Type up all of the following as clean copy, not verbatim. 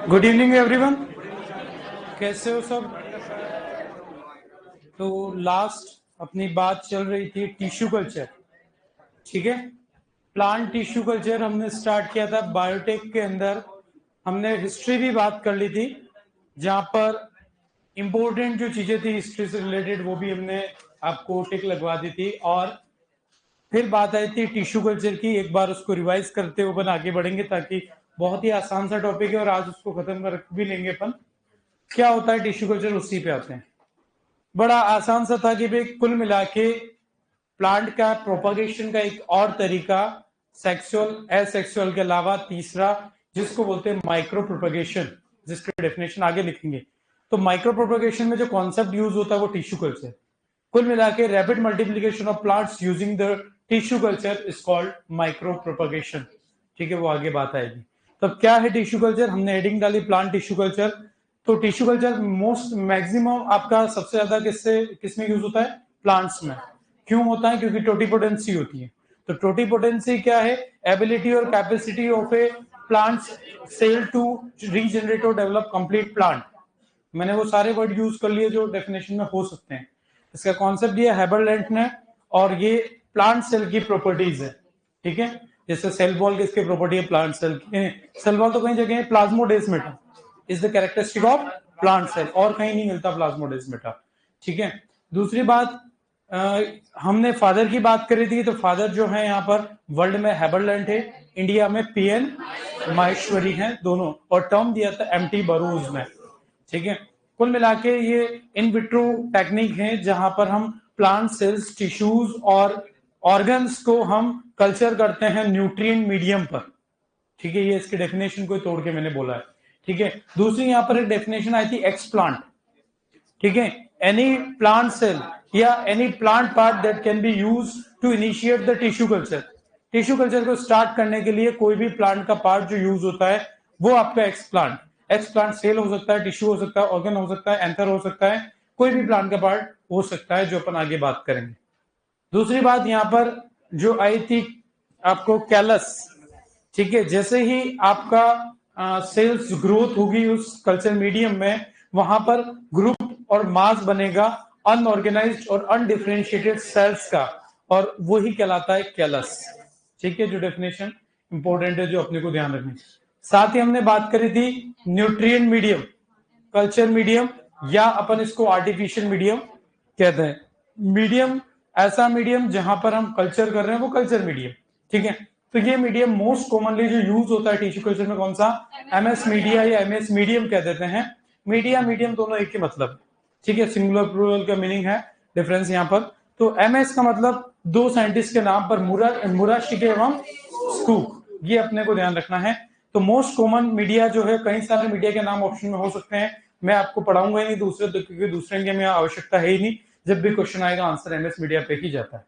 Good evening everyone, कैसे हो सब। तो लास्ट अपनी बात चल रही थी टिश्यू कल्चर, ठीक है। प्लांट टिश्यू कल्चर हमने स्टार्ट किया था बायोटेक के अंदर। हमने हिस्ट्री भी बात कर ली थी, जहां पर इंपॉर्टेंट जो चीजें थी हिस्ट्री से रिलेटेड वो भी हमने आपको टिक लगवा दी थी। और फिर बात आई थी टिश्यू कल्चर की, एक बार उसको रिवाइज करते हुए अपन आगे बढ़ेंगे, ताकि बहुत ही आसान सा टॉपिक है और आज उसको खत्म कर भी लेंगे अपन। क्या होता है टिश्यू कल्चर, उसी पे आते हैं। बड़ा आसान सा था कि भाई कुल मिला के प्लांट का प्रोपागेशन का एक और तरीका सेक्सुअल एसेक्सुअल के अलावा तीसरा, जिसको बोलते हैं माइक्रो प्रोपागेशन, जिसकी डेफिनेशन आगे लिखेंगे। तो माइक्रो प्रोपागेशन में जो कॉन्सेप्ट यूज होता है वो टिश्यू कल्चर। कुल मिला के rapid multiplication of plants using the tissue culture is called micro propagation, ठीक है। वो आगे बात आएगी। तो क्या है टिश्यू कल्चर, हमने हेडिंग डाली प्लांट टिश्यू कल्चर। तो टिश्यू कल्चर मोस्ट मैक्सिमम आपका सबसे ज्यादा किसमें यूज होता है, प्लांट्स में। क्यों होता है, क्योंकि टोटीपोटेंसी होती है। तो टोटीपोटेंसी क्या है, एबिलिटी और capacity of a plant cell to regenerate और डेवलप कंप्लीट प्लांट। मैंने वो सारे वर्ड यूज कर लिए जो डेफिनेशन में हो सकते हैं। इसका कॉन्सेप्ट दिया हैबरलैंड ने, और ये प्लांट सेल की प्रॉपर्टीज है, ठीक है। जैसे सेल वॉल किसकी प्रॉपर्टी है, प्लांट सेल की। सेल वॉल तो कई जगह है, plasmodesmata is the characteristic of plant cell, और कहीं नहीं मिलता प्लाज्मोडेस्माटा, ठीक है। दूसरी बात, हमने फादर की बात करी थी, तो फादर जो है यहाँ पर वर्ल्ड में हैबरलैंड है, इंडिया में पीएन माहेश्वरी है दोनों, और टर्म दिया था एमटी बरूज में, ठीक है। कुल मिला के ये इन विट्रो टेक्निक है, जहां पर हम प्लांट सेल्स, टिश्यूज और ऑर्गन्स को हम कल्चर करते हैं न्यूट्रिएंट मीडियम पर, ठीक है। ये इसकी डेफिनेशन को तोड़ के मैंने बोला है, ठीक है। दूसरी यहां पर एक डेफिनेशन आई थी एक्सप्लांट, ठीक है। एनी प्लांट सेल या any plant part that can be use to initiate the tissue culture. Tissue culture को स्टार्ट करने के लिए कोई भी प्लांट का पार्ट जो यूज होता है वो आपका एक्सप्लांट। एक्सप्लांट सेल हो सकता है, टिश्यू हो सकता है, ऑर्गन हो सकता है, एंथर हो सकता है, कोई भी प्लांट का पार्ट हो सकता है, जो अपन आगे बात करेंगे। दूसरी बात यहां पर जो आई थी आपको कैलस, ठीक है। जैसे ही आपका सेल्स ग्रोथ होगी उस कल्चर मीडियम में, वहां पर ग्रुप और मास बनेगा अनऑर्गेनाइज्ड और अनडिफरेंशिएटेड सेल्स का, और वही कहलाता है कैलस, ठीक है। जो डेफिनेशन इंपॉर्टेंट है, जो अपने को ध्यान रखनी। साथ ही हमने बात करी थी न्यूट्रिएंट मीडियम, कल्चर मीडियम, या अपन इसको आर्टिफिशियल मीडियम कहते हैं। मीडियम, ऐसा मीडियम जहां पर हम कल्चर कर रहे हैं वो कल्चर मीडियम, ठीक है। तो ये मीडियम मोस्ट कॉमनली जो यूज होता है टिश्यू कल्चर में, कौन सा, एमएस मीडिया या एमएस मीडियम कह देते हैं। मीडिया मीडियम दोनों एक ही मतलब, ठीक है। सिंगुलर प्लूरल का मीनिंग है, डिफरेंस यहाँ पर। तो एमएस का मतलब दो साइंटिस्ट के नाम पर, मुराशिके एवं स्कूप, ये अपने को ध्यान रखना है। तो मोस्ट कॉमन मीडिया जो है, कई सारे मीडिया के नाम ऑप्शन में हो सकते हैं, मैं आपको पढ़ाऊंगा ही नहीं दूसरे, क्योंकि दूसरे के में आवश्यकता है ही नहीं। जब भी क्वेश्चन आएगा आंसर एमएस मीडिया पे ही जाता है,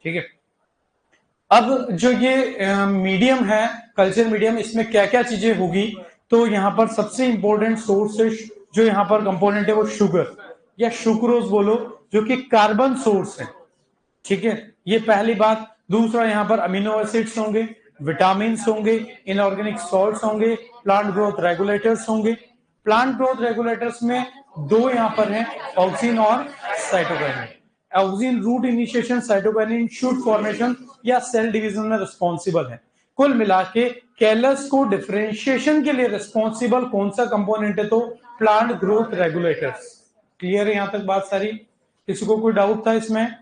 ठीक है। अब जो ये मीडियम है कल्चर मीडियम, इसमें क्या क्या चीजें होगी, तो यहाँ पर सबसे इंपॉर्टेंट सोर्स जो यहाँ पर कंपोनेंट है वो शुगर या सुक्रोज बोलो, जो कि कार्बन सोर्स है, ठीक है। ये पहली बात। दूसरा, यहाँ पर अमीनो एसिड्स होंगे, विटामिन होंगे, इनऑर्गेनिक सॉल्ट्स होंगे, प्लांट ग्रोथ रेगुलेटर्स होंगे। प्लांट ग्रोथ रेगुलेटर्स में दो यहाँ पर हैं, ऑक्सीन और cytokinin. Auxin root initiation, cytokinin shoot formation या सेल डिवीजन में रिस्पॉन्सिबल है। कुल मिला के कैलस को डिफरेंशिएशन के लिए रिस्पॉन्सिबल कौन सा कंपोनेंट है, तो प्लांट ग्रोथ रेगुलेटर्स। क्लियर है यहां तक बात सारी, किसी को कोई डाउट था इसमें,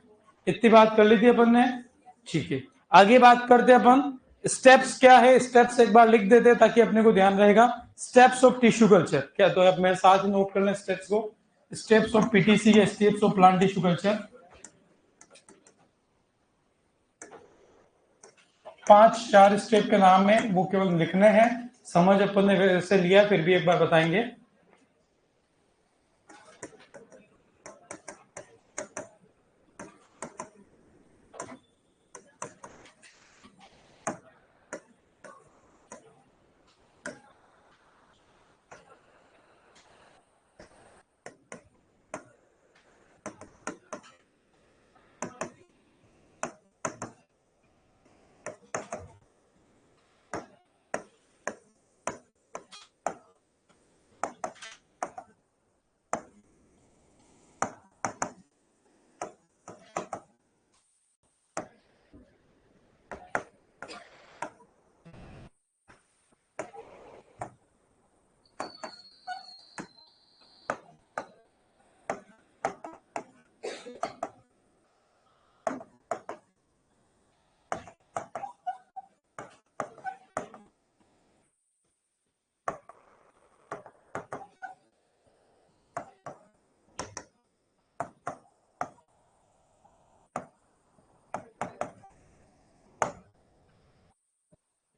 इतनी बात कर ली थी अपन ने, ठीक है। आगे बात करते हैं अपन, स्टेप्स क्या है, स्टेप्स एक बार लिख देते हैं ताकि अपने को ध्यान रहेगा। स्टेप्स ऑफ टिश्यू कल्चर क्या, तो अब मेरे साथ नोट कर लें स्टेप्स को। स्टेप्स ऑफ पीटीसी या steps of plant tissue culture, 5-4 step के नाम है, वो केवल लिखने हैं। समझ अपन ने वैसे लिया, फिर भी एक बार बताएंगे।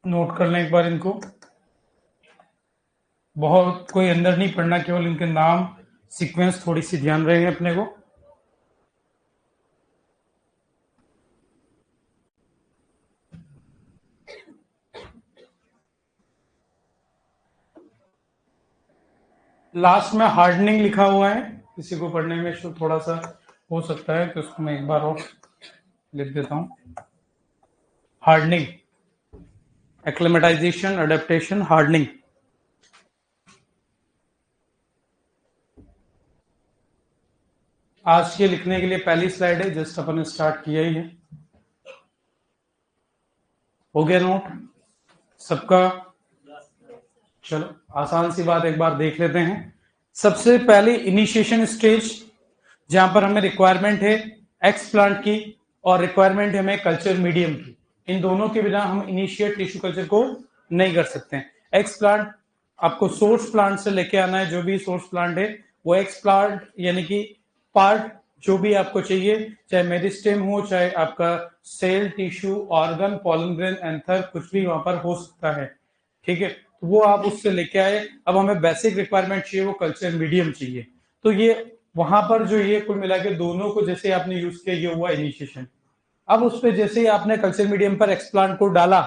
नोट कर लें एक बार इनको, बहुत कोई अंदर नहीं पढ़ना, केवल इनके नाम सीक्वेंस थोड़ी सी ध्यान रहेंगे अपने को। लास्ट में हार्डनिंग लिखा हुआ है, किसी को पढ़ने में थोड़ा सा हो सकता है तो उसको मैं एक बार और लिख देता हूं। Hardening, acclimatisation, adaptation, hardening. आज के लिखने के लिए पहली स्लाइड है, जस्ट अपन ने स्टार्ट किया ही है। हो गया नोट सबका? चलो आसान सी बात एक बार देख लेते हैं। सबसे पहले इनिशिएशन स्टेज, जहां पर हमें रिक्वायरमेंट है एक्स प्लांट की और रिक्वायरमेंट है हमें कल्चर मीडियम की। इन दोनों के बिना हम इनिशिएट टिश्यू कल्चर को नहीं कर सकते हैं। एक्स प्लांट आपको सोर्स प्लांट से लेके आना है, जो भी सोर्स प्लांट है वो एक्स प्लांट यानी कि पार्ट जो भी आपको चाहिए, चाहे मेरिस्टेम हो, चाहे आपका cell, tissue, organ, pollen grain, anther, कुछ भी वहां पर हो सकता है। ठीक है, तो वो आप उससे लेके आए। अब हमें बेसिक रिक्वायरमेंट चाहिए, वो कल्चर मीडियम चाहिए। तो ये वहां पर जो ये कुल मिला के दोनों को जैसे आपने यूज किया, ये हुआ इनिशिएशन। अब उस पर जैसे ही आपने कल्चर मीडियम पर एक्सप्लांट को डाला,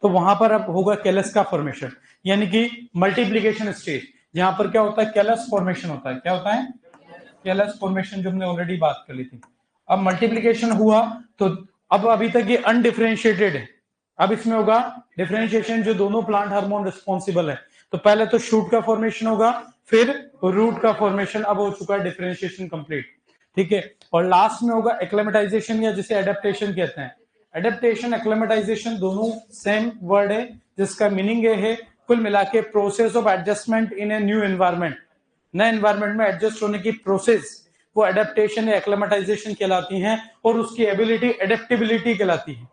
तो वहां पर अब होगा कैलस का फॉर्मेशन, यानी कि मल्टीप्लीकेशन स्टेज, जहां पर क्या होता है, कैलस फॉर्मेशन होता है। क्या होता है? कैलस फॉर्मेशन, जो हमने ऑलरेडी बात कर ली थी। अब मल्टीप्लीकेशन हुआ तो अब अभी तक ये अनडिफरेंशिएटेड है, अब इसमें होगा डिफरेंशिएशन, जो दोनों प्लांट हार्मोन रिस्पॉन्सिबल है। तो पहले तो शूट का फॉर्मेशन होगा, फिर रूट का फॉर्मेशन। अब हो चुका है डिफरेंशिएशन कंप्लीट। ठीक है, और लास्ट में होगा एक्लेमेटाइजेशन, या जिसे एडेप्टेशन कहते हैं। एडेप्टेशन, एक्लेमेटाइजेशन दोनों सेम वर्ड है, जिसका मीनिंग ये है कुल मिला के process of adjustment in a new environment. नए एनवायरमेंट में एडजस्ट होने की प्रोसेस, वो एडेप्टेशन या एक्लेमेटाइजेशन कहलाती है, और उसकी एबिलिटी एडेप्टेबिलिटी कहलाती है।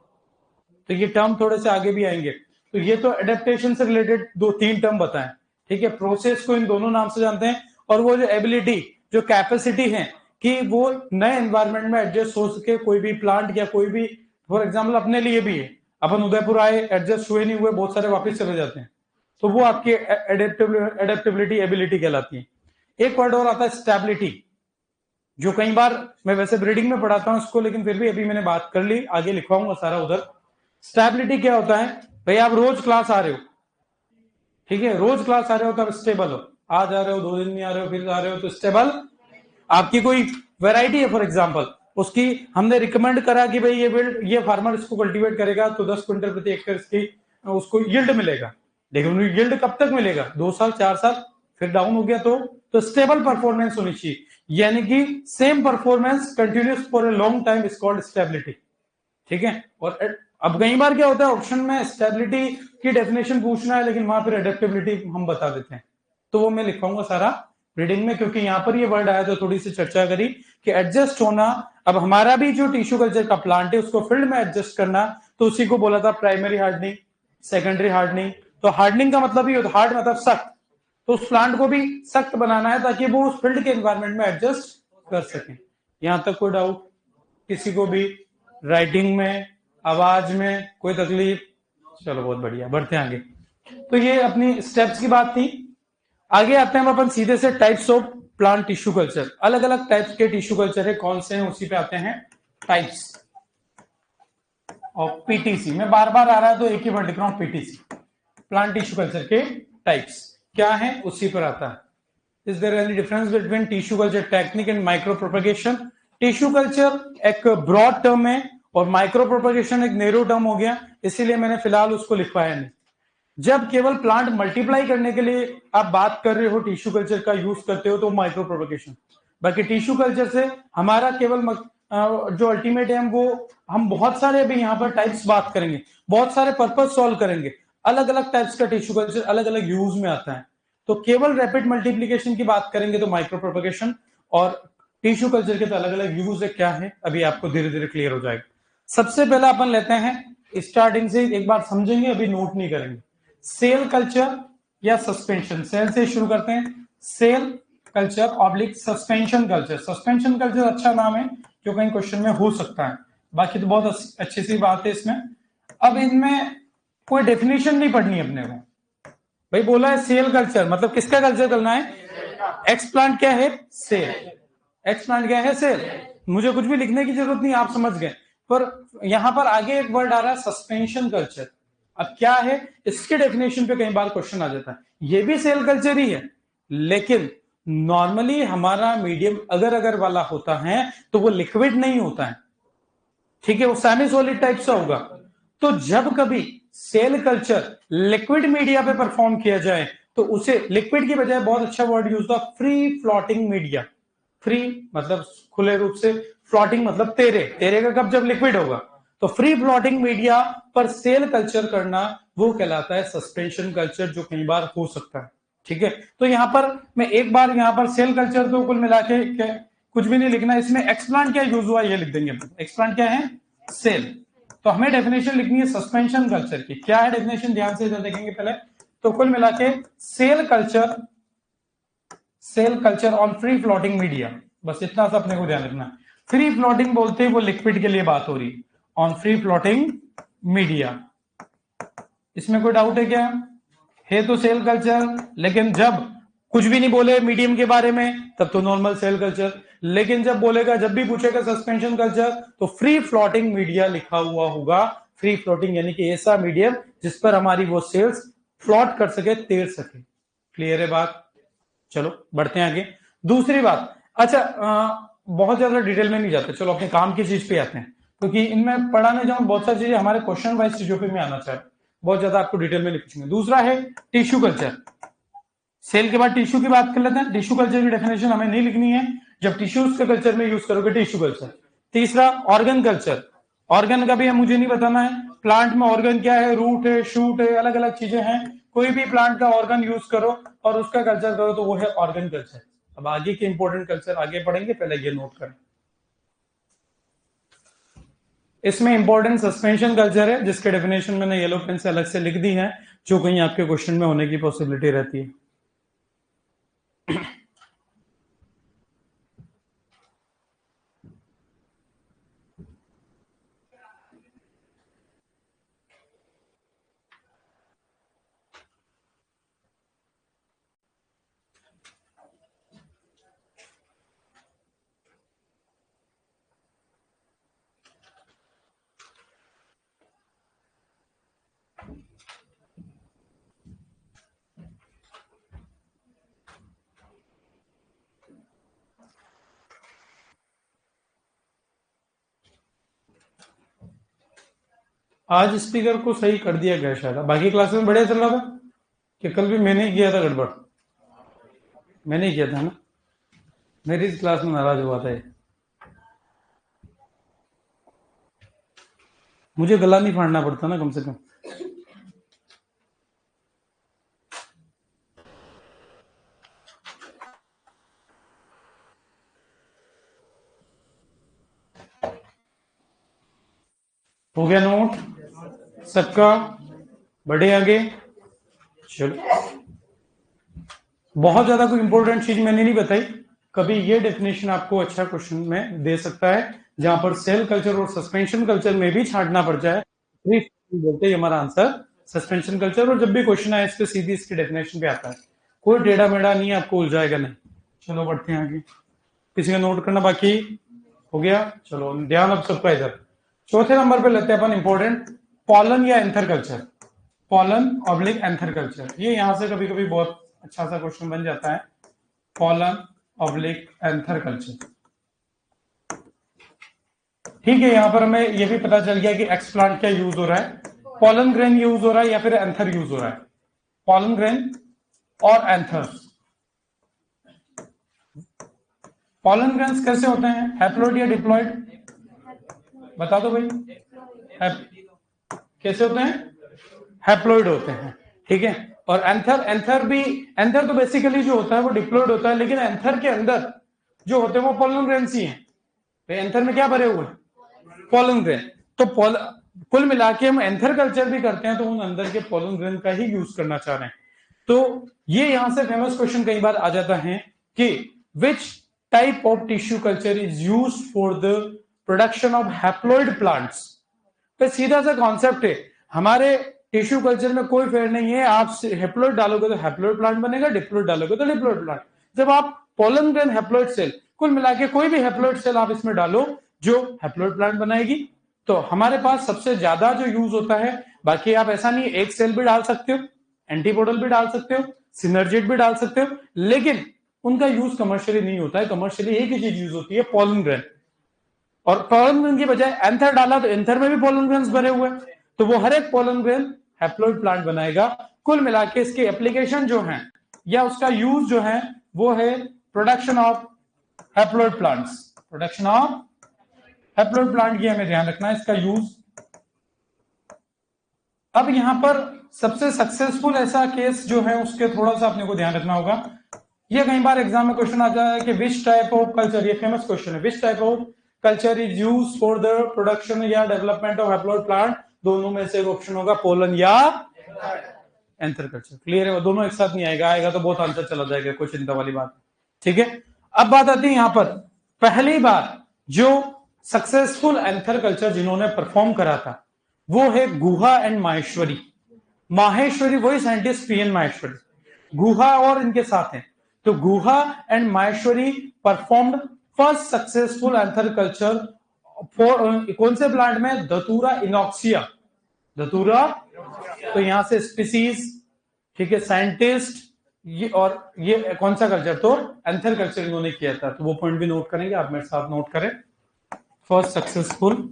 तो ये टर्म थोड़े से आगे भी आएंगे। तो ये तो एडेप्टेशन से रिलेटेड 2-3 टर्म बताएं। ठीक है, प्रोसेस को इन दोनों नाम से जानते हैं, और वो जो एबिलिटी, जो कैपेसिटी है कि वो नए एनवायरमेंट में एडजस्ट हो सके, कोई भी प्लांट या कोई भी, फॉर एग्जाम्पल अपने लिए भी है, अपन उदयपुर आए, एडजस्ट हुए नहीं हुए, बहुत सारे वापस चले जाते हैं, तो वो आपकी एडेप्टेबिलिटी एबिलिटी कहलाती है। एक वर्ड और आता है स्टेबिलिटी, जो कई बार मैं वैसे ब्रीडिंग में पढ़ाता हूं इसको, लेकिन फिर भी अभी मैंने बात कर ली, आगे लिखवाऊंगा सारा उधर। स्टेबिलिटी क्या होता है भाई? आप रोज क्लास आ रहे हो, ठीक है, रोज क्लास आ रहे हो तब स्टेबल हो, आज आ रहे हो, 2 दिन नहीं आ रहे हो, फिर आ रहे हो तो स्टेबल। आपकी कोई वैरायटी है फॉर एग्जांपल, उसकी हमने रिकमेंड करा कि भाई ये फार्मर इसको कल्टीवेट करेगा तो 10 क्विंटल प्रति एकड़ इसकी उसको यील्ड मिलेगा, लेकिन यील्ड कब तक मिलेगा? 2 साल 4 साल, फिर डाउन हो गया तो स्टेबल परफॉर्मेंस होनी चाहिए, यानी कि same performance continuous for a long time is called stability. ठीक है, और अब कई बार क्या होता है, ऑप्शन में स्टेबिलिटी की डेफिनेशन पूछना है, लेकिन वहां पर एडेप्टेबिलिटी हम बता देते हैं, तो वो मैं लिखवाऊंगा सारा रीडिंग में, क्योंकि यहां पर ये वर्ड आया तो थोड़ी सी चर्चा करी कि एडजस्ट होना। अब हमारा भी जो टिश्यू कल्चर का प्लांट है उसको फील्ड में एडजस्ट करना, तो उसी को बोला था प्राइमरी हार्डनिंग, सेकेंडरी हार्डनिंग। तो हार्डनिंग का मतलब ही होता है, हार्ड मतलब सख्त, तो उस प्लांट को भी सख्त बनाना है ताकि वो उस फील्ड के एनवायरमेंट में एडजस्ट कर सके। यहां तक कोई डाउट किसी को भी? राइटिंग में, आवाज में कोई तकलीफ? चलो बहुत बढ़िया, बढ़ते हैं आगे। तो ये अपनी स्टेप्स की बात थी। आगे आते हैं हम अपन सीधे से types of plant tissue culture. अलग अलग टाइप्स के टिश्यू कल्चर है, कौन से हैं उसी पे आते हैं। टाइप्स ऑफ पीटीसी, मैं बार बार आ रहा है तो एक ही वर्ड लिख रहा हूं, पीटीसी, प्लांट टिश्यू कल्चर के टाइप्स क्या है उसी पर आता है। Is there any difference between tissue culture technique and micropropagation? Tissue culture एक ब्रॉड टर्म है और माइक्रो प्रोपगेशन एक नैरो टर्म हो गया, इसीलिए मैंने फिलहाल उसको लिखवाया नहीं। जब केवल प्लांट मल्टीप्लाई करने के लिए आप बात कर रहे हो, टिश्यू कल्चर का यूज करते हो, तो माइक्रो प्रोपगेशन। बाकी टिश्यू कल्चर से हमारा केवल जो अल्टीमेट है, हम बहुत सारे अभी यहाँ पर टाइप्स बात करेंगे, बहुत सारे पर्पज सॉल्व करेंगे। अलग अलग टाइप्स का टिश्यू कल्चर अलग अलग यूज में आता है, तो केवल रैपिड मल्टीप्लीकेशन की बात करेंगे तो माइक्रो प्रोपगेशन, और टिश्यू कल्चर के तो अलग अलग यूज है, क्या है अभी आपको धीरे धीरे क्लियर हो जाएगा। सबसे पहला अपन लेते हैं स्टार्टिंग से, एक बार समझेंगे, अभी नोट नहीं करेंगे। सेल कल्चर या सस्पेंशन, सेल से शुरू करते हैं। Cell culture oblique suspension culture. Suspension culture अच्छा नाम है जो कहीं क्वेश्चन में हो सकता है, बाकी तो बहुत अच्छी सी बात है इसमें। अब इनमें कोई डेफिनेशन नहीं पढ़नी अपने को। भाई बोला है सेल कल्चर, मतलब किसका कल्चर करना है? एक्स प्लांट क्या है? सेल। एक्स प्लांट क्या है? सेल। मुझे कुछ भी लिखने की जरूरत नहीं, आप समझ गए। पर यहां पर आगे एक वर्ड आ रहा है सस्पेंशन कल्चर। अब क्या है, इसके डेफिनेशन पे कई बार क्वेश्चन आ जाता है। ये भी सेल कल्चर ही है, लेकिन नॉर्मली हमारा मीडियम अगर अगर वाला होता है तो वो लिक्विड नहीं होता है, ठीक है, वो सेमी सॉलिड टाइप से होगा। तो जब कभी सेल कल्चर लिक्विड मीडिया पे परफॉर्म किया जाए तो उसे लिक्विड की बजाय बहुत अच्छा वर्ड यूज होता, फ्री फ्लोटिंग मीडिया। फ्री मतलब खुले रूप से, फ्लोटिंग मतलब तेरे तेरे का कब, जब लिक्विड होगा। तो फ्री फ्लोटिंग मीडिया पर सेल कल्चर करना वो कहलाता है सस्पेंशन कल्चर, जो कई बार हो सकता है, ठीक है। तो यहां पर मैं एक बार यहां पर सेल कल्चर तो कुल मिला के कुछ भी नहीं लिखना, इसमें एक्सप्लांट क्या यूज हुआ ये लिख देंगे। एक्सप्लांट क्या है? सेल। तो हमें डेफिनेशन लिखनी है सस्पेंशन कल्चर की। क्या है डेफिनेशन, ध्यान से इधर देखेंगे पहले। तो कुल मिला के cell culture, cell culture on free floating media, बस इतना सा अपने को ध्यान रखना। फ्री फ्लोटिंग बोलते हैं वो लिक्विड के लिए बात हो रही, ऑन फ्री फ्लोटिंग मीडिया। इसमें कोई डाउट है क्या? है तो सेल कल्चर, लेकिन जब कुछ भी नहीं बोले मीडियम के बारे में तब तो नॉर्मल सेल कल्चर, लेकिन जब बोलेगा, जब भी पूछेगा सस्पेंशन कल्चर तो फ्री फ्लोटिंग मीडिया लिखा हुआ होगा। फ्री फ्लोटिंग यानी कि ऐसा मीडियम जिस पर हमारी वो सेल्स फ्लोट कर सके, तैर सके। क्लियर है बात? चलो बढ़ते हैं आगे। दूसरी बात, अच्छा बहुत ज्यादा डिटेल में नहीं जाते, चलो अपने काम की चीज पे आते हैं, क्योंकि इनमें पढ़ाने जाऊं बहुत सारी चीजें हमारे क्वेश्चन वाइज चीजों पे में आना चाहिए, बहुत ज्यादा आपको डिटेल में नहीं पूछेंगे। दूसरा है टिश्यू कल्चर। सेल के बाद टिश्यू की बात कर लेते हैं। टिश्यू कल्चर की डेफिनेशन हमें नहीं लिखनी है, जब टिश्यूज के कल्चर में यूज करोगे टिश्यू कल्चर। तीसरा ऑर्गन कल्चर। ऑर्गन का भी मुझे नहीं बताना है, प्लांट में ऑर्गन क्या है, रूट है, शूट है, अलग अलग चीजें हैं। कोई भी प्लांट का ऑर्गन यूज करो और उसका कल्चर करो तो वो है ऑर्गन कल्चर। अब आगे के इंपॉर्टेंट कल्चर आगे पढ़ेंगे, पहले ये नोट करें। इसमें इंपॉर्टेंट सस्पेंशन कल्चर है, जिसके डेफिनेशन मैंने येलो पेन से अलग से लिख दी है, जो कहीं आपके क्वेश्चन में होने की पॉसिबिलिटी रहती है। आज स्पीकर को सही कर दिया गया शायद, बाकी क्लास में बढ़िया चल रहा था कि कल भी मैंने ही किया था गड़बड़? मैंने ही किया था ना, मेरी इस क्लास में नाराज हुआ था ये। मुझे गला नहीं फाड़ना पड़ता ना कम से कम। हो गया नोट सबका? बढ़े आगे। चलो, बहुत ज्यादा कोई इंपॉर्टेंट चीज मैंने नहीं बताई। कभी ये डेफिनेशन आपको अच्छा क्वेश्चन में दे सकता है, जहां पर सेल कल्चर और सस्पेंशन कल्चर में भी छांटना पड़ जाए, बोलते हैं हमारा आंसर सस्पेंशन कल्चर। और जब भी क्वेश्चन आए इस पे सीधी इसकी डेफिनेशन पे आता है, कोई टेढ़ा मेढ़ा नहीं, आपको उलझाएगा नहीं। चलो बढ़ते हैं आगे। किसी का नोट करना बाकी? हो गया। चलो ध्यान अब सबका इधर। चौथे नंबर पे लेते हैं अपन इंपॉर्टेंट पॉलन या anther culture. Pollen oblique anther culture, ये यहां से कभी कभी बहुत अच्छा सा क्वेश्चन बन जाता है। पॉलन ऑब्लिक एंथर कल्चर, ठीक है। यहां पर हमें यह भी पता चल गया कि एक्स प्लांट क्या यूज हो रहा है, पॉलन ग्रेन यूज हो रहा है या फिर एंथर यूज हो रहा है। पॉलन ग्रेन और एंथर। पॉलन ग्रेन्स कैसे होते हैं, हैप्लॉइड या डिप्लॉइड? बता दो भाई। कैसे होते हैं? हैप्लॉइड होते हैं, ठीक है। और एंथर, एंथर भी, एंथर तो बेसिकली जो होता है वो डिप्लॉइड होता है, लेकिन एंथर के अंदर जो होते हैं वो पॉलन ग्रेन्स ही हैं। एंथर में क्या भरे हुए हैं? Pollen grain. तो कुल मिला के हम एंथर कल्चर भी करते हैं तो उन अंदर के पॉलन ग्रेन का ही यूज करना चाह रहे हैं। तो ये यहां से फेमस क्वेश्चन कई बार आ जाता है कि which type of tissue culture is use for the production of haploid plants. तो सीधा सा कॉन्सेप्ट है, हमारे टिश्यू कल्चर में कोई फेयर नहीं है, आप हेप्लॉइड डालोगे तो हेप्लॉइड प्लांट बनेगा, डिप्लॉइड डालोगे तो डिप्लॉइड प्लांट। जब आप पोलन ग्रेन हेप्लॉइड सेल, कुल मिला के कोई भी हेप्लॉइड सेल आप इसमें डालो जो हेप्लॉइड प्लांट बनाएगी। तो हमारे पास सबसे ज्यादा जो यूज होता है, बाकी आप ऐसा नहीं एक सेल भी डाल सकते हो, एंटीपोडल भी डाल सकते हो, सिनर्जिड भी डाल सकते हो, लेकिन उनका यूज कमर्शियली नहीं होता है। कमर्शियली एक ही चीज यूज होती है, पोलन ग्रेन। और पोलन ग्रेन की बजाय एंथर डाला तो एंथर में भी पोलन ग्रेन्स भरे हुए हैं, तो वो हर एक पोलन ग्रेन हैप्लॉइड प्लांट बनाएगा। कुल मिला के इसके एप्लीकेशन जो है या उसका यूज जो है वो है production of haploid plants. Production of haploid plant की हमें ध्यान रखना है, इसका यूज। अब यहां पर सबसे सक्सेसफुल ऐसा केस जो है उसके थोड़ा सा अपने को ध्यान रखना होगा। ये कई बार एग्जाम में क्वेश्चन आ जाता है कि विच टाइप ऑफ कल्चर, ये फेमस क्वेश्चन है, which type of culture is use for the production या डेवलपमेंट ऑफ हैप्लॉइड प्लांट। दोनों में से एक ऑप्शन होगा पोलन या एंथर कल्चर। क्लियर है, वो दोनों एक साथ नहीं आएगा, आएगा तो बहुत आंसर चला जाएगा, कोई चिंता वाली बात। ठीक है, अब बात आती है यहां पर पहली बार जो सक्सेसफुल एंथर कल्चर जिन्होंने परफॉर्म करा था वो है गुहा एंड माहेश्वरी। माहेश्वरी वही साइंटिस्ट पीएन माहेश्वरी, गुहा और इनके साथ हैं। तो Guha and Maheshwari performed first successful anther culture for कौन से प्लांट में, धतूरा इनॉक्सिया। धतूरा, तो यहां से स्पीसीज, ठीक है, साइंटिस्ट, ये और ये कौन सा कल्चर, तो एंथर कल्चर इन्होंने किया था। तो वो पॉइंट भी नोट करेंगे आप, मेरे साथ नोट करें। फर्स्ट सक्सेसफुल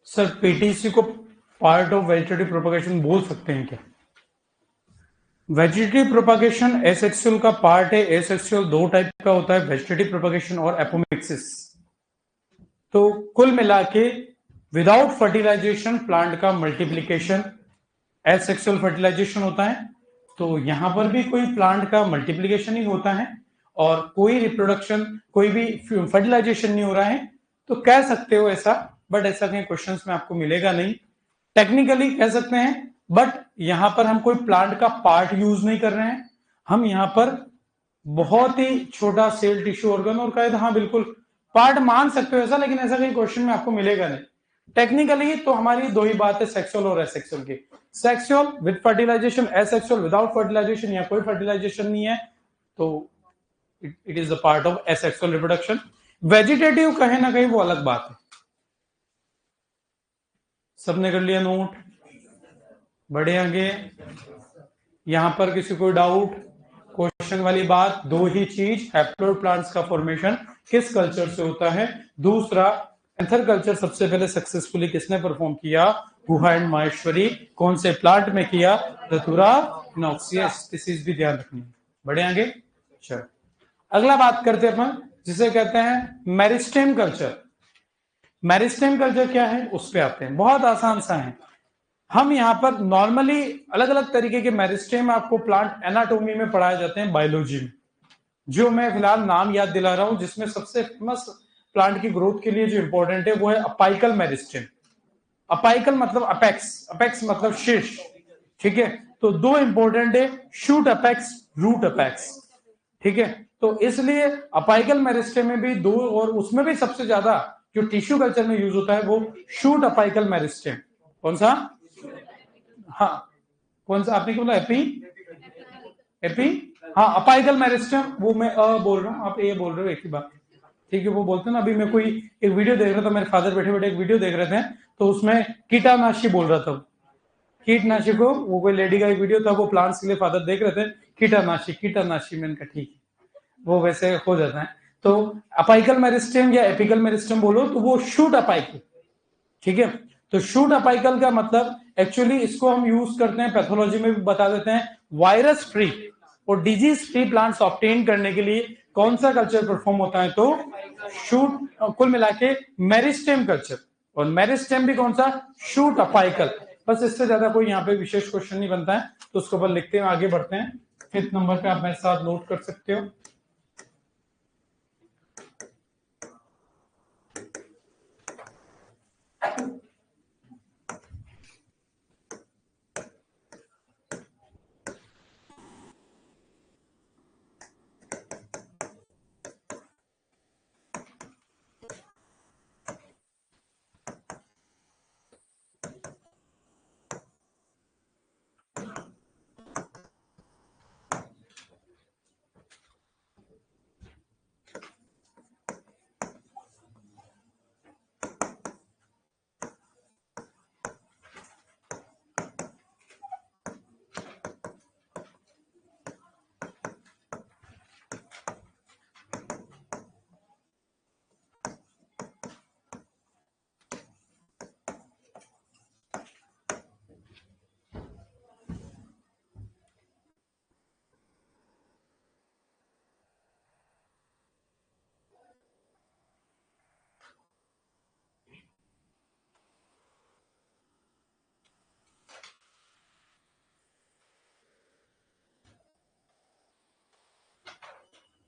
सर पीटीसी को पार्ट ऑफ वेजिटेटिव प्रोपगेशन बोल सकते हैं क्या? वेजिटेटिव प्रोपगेशन एसेक्सुअल का पार्ट है। एसेक्सुअल दो टाइप का होता है, वेजिटेटिव प्रोपगेशन और एपोमिक्सिस। तो कुल मिला के विदाउट फर्टिलाइजेशन प्लांट का मल्टीप्लीकेशन एसेक्सुअल फर्टिलाइजेशन होता है। तो यहां पर भी कोई प्लांट का मल्टीप्लीकेशन ही होता है और कोई रिप्रोडक्शन, कोई भी फर्टिलाइजेशन नहीं हो रहा है। तो कह सकते हो ऐसा, बट ऐसा कहीं क्वेश्चंस में आपको मिलेगा नहीं। टेक्निकली कह सकते हैं, बट यहां पर हम कोई प्लांट का पार्ट यूज नहीं कर रहे हैं, हम यहां पर बहुत ही छोटा सेल टिश्यू ऑर्गन और कहे तो हाँ बिल्कुल पार्ट मान सकते हो ऐसा, लेकिन ऐसा कहीं क्वेश्चन में आपको मिलेगा नहीं। टेक्निकली तो हमारी दो ही बात है, सेक्सुअल और एसेक्सुअल की। Sexual with fertilisation, asexual without fertilisation या कोई फर्टिलाइजेशन नहीं है, तो it is the part of asexual reproduction. Vegetative कहे ना कहीं वो अलग बात है। सबने कर लिया नोट? बढ़े आगे। यहां पर किसी को डाउट? क्वेश्चन वाली बात, दो ही चीज, हैप्लॉइड प्लांट्स का फॉर्मेशन किस कल्चर से होता है, दूसरा एंथर कल्चर सबसे पहले सक्सेसफुली किसने परफॉर्म किया, गुहा एंड माहेश्वरी। कौन से प्लांट में किया, धतूरा इनॉक्सिया। स्पीसीज भी ध्यान रखनी। बढ़े आगे। चलो अगला बात करते हैं अपन, जिसे कहते हैं मेरिस्टेम कल्चर। मेरिस्टेम कल्चर क्या है उस पे आते हैं, बहुत आसान सा है। हम यहाँ पर नॉर्मली अलग अलग तरीके के मेरिस्टेम आपको प्लांट एनाटोमी में पढ़ाए जाते हैं, बायोलॉजी में। जो मैं फिलहाल नाम याद दिला रहा हूं, जिसमें सबसे फेमस प्लांट की ग्रोथ के लिए जो इंपॉर्टेंट है वो है अपाइकल मेरिस्टेम। अपाइकल मतलब अपेक्स, अपेक्स मतलब शीर्ष, ठीक है। तो दो इंपॉर्टेंट है, शूट अपेक्स, रूट अपेक्स, ठीक है। तो इसलिए अपाइकल मेरिस्टेम में भी दो, और उसमें भी सबसे ज्यादा जो टिश्यू कल्चर में यूज होता है वो शूट अपाइकल मेरिस्टेम। कौन सा? हाँ कौन सा आपने क्या बोला, एपी? एपी, हाँ अपाइकल मेरिस्टेम, वो मैं बोल रहा हूँ, आप ए बोल रहे हो, एक ही बात, ठीक है। वो बोलते हैं ना, अभी मैं कोई एक वीडियो देख रहा था, मेरे फादर बैठे बैठे एक वीडियो देख रहे थे, तो उसमें कीटनाशी बोल रहा था, कीटनाशी को, वो कोई लेडी का एक वीडियो था, वो प्लांट्स के लिए फादर देख रहे थे, कीटनाशी मैंने कहा ठीक है, वो वैसे हो जाता है। तो अपाइकल मेरिस्टेम या एपिकल मेरिस्टेम बोलो तो वो शूट अपाइकल, ठीक है। तो शूट अपाइकल का मतलब एक्चुअली इसको हम यूज करते हैं, पैथोलॉजी में भी बता देते हैं, वायरस फ्री और डिजीज फ्री प्लांट्स ऑब्टेन करने के लिए कौन सा कल्चर परफॉर्म होता है, तो शूट, कुल मिला के मेरिस्टेम कल्चर, और मेरिस्टेम भी कौन सा, शूट अपाइकल। बस इससे ज्यादा कोई यहाँ पे विशेष क्वेश्चन नहीं बनता है, तो उसको ऊपर लिखते हैं, आगे बढ़ते हैं। 5th नंबर पे आप मेरे साथ नोट कर सकते हो।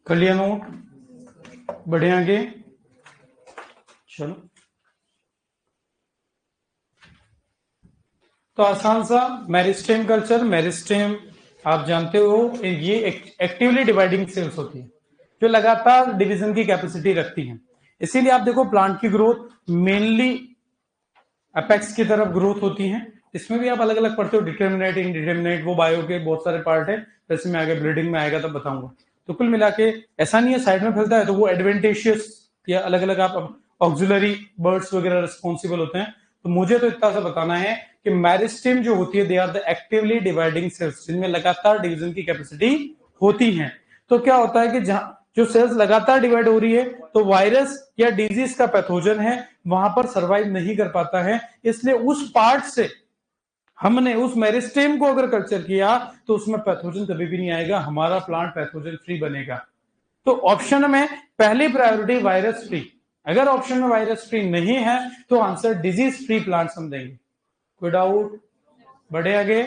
कर लिया नोट, बढ़े आगे, चलो। तो आसान सा मेरिस्टेम कल्चर, मेरिस्टेम आप जानते हो ये एक्टिवली डिवाइडिंग सेल्स होती है जो लगातार डिवीजन की कैपेसिटी रखती हैं। इसीलिए आप देखो प्लांट की ग्रोथ मेनली अपेक्स की तरफ ग्रोथ होती है। इसमें भी आप अलग अलग पढ़ते हो, डिटर्मिनेट, इनडिटर्मिनेट, वो बायो के बहुत सारे पार्ट है, जैसे में आगे ब्रीडिंग में आएगा तब बताऊंगा। तो कुल मिला के ऐसा नहीं है साइड में फैलता है तो वो एडवेंटेशियस या अलग अलग आप ऑक्सिलरी बर्ड्स वगैरह रिस्पॉन्सिबल होते हैं। तो मुझे तो इतना सा बताना है कि मेरिस्टेम जो होती है they are the actively dividing cells, जिनमें लगातार डिवीजन की कैपेसिटी होती है। तो क्या होता है कि जहां जो सेल्स लगातार डिवाइड हो रही है तो वायरस या डिजीज का पैथोजन है वहां पर सरवाइव नहीं कर पाता है, इसलिए उस पार्ट से हमने उस मेरिस्टेम को अगर कल्चर किया तो उसमें पैथोजन कभी भी नहीं आएगा, हमारा प्लांट पैथोजन फ्री बनेगा। तो ऑप्शन में पहली प्रायोरिटी वायरस फ्री, अगर ऑप्शन में वायरस फ्री नहीं है तो आंसर डिजीज फ्री प्लांट्स हम देंगे। कोई डाउट? बढ़े आगे,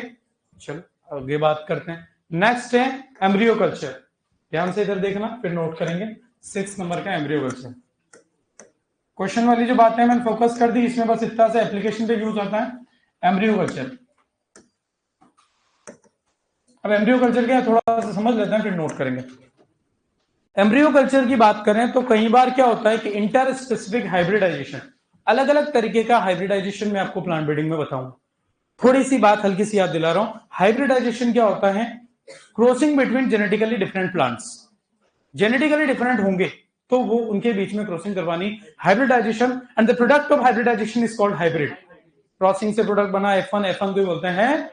चलो आगे बात करते हैं। नेक्स्ट है एम्ब्रियो कल्चर, ध्यान से इधर देखना फिर नोट करेंगे। 6 नंबर का एम्ब्रियो कल्चर, क्वेश्चन वाली जो बातें मैंने फोकस कर दी, इसमें बस इतना सा एप्लीकेशन पे यूज होता है एम्ब्रियो कल्चर। अब एम्ब्रियो कल्चर क्या है थोड़ा सा समझ लेते हैं फिर नोट करेंगे। एम्ब्रियो कल्चर की बात करें तो कई बार क्या होता है कि इंटर स्पेसिफिक हाइब्रिडाइजेशन, अलग अलग तरीके का हाइब्रिडाइजेशन मैं आपको प्लांट ब्रीडिंग में बताऊंगा। थोड़ी सी बात हल्की सी याद दिला रहा हूं, हाइब्रिडाइजेशन क्या होता है, crossing between genetically different plants. Genetically different होंगे तो वो उनके बीच में क्रॉसिंग करवानी, hybridisation, and the product of hybridisation is called hybrid. Crossing से प्रोडक्ट बना F1, F1 को बोलते हैं,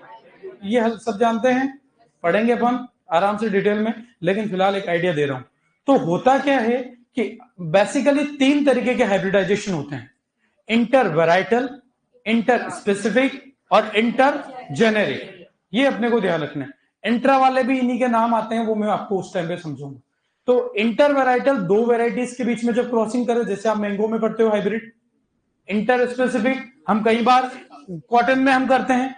ये सब जानते हैं, पढ़ेंगे अपन आराम से डिटेल में, लेकिन फिलहाल एक आइडिया दे रहा हूं। तो होता क्या है कि बेसिकली 3 तरीके के हाइब्रिडाइजेशन होते हैं, इंटर वेराइटल, इंटर स्पेसिफिक और इंटर जेनेरिक। ये अपने को ध्यान रखना है। इंट्रा वाले भी इन्हीं के नाम आते हैं, वो मैं आपको उस टाइम पे समझूंगा। तो इंटर वेराइटल 2 वेराइटीज के बीच में जब क्रॉसिंग करें, जैसे आप मैंगो में पढ़ते हो हाइब्रिड। इंटर स्पेसिफिक हम कई बार कॉटन में हम करते हैं,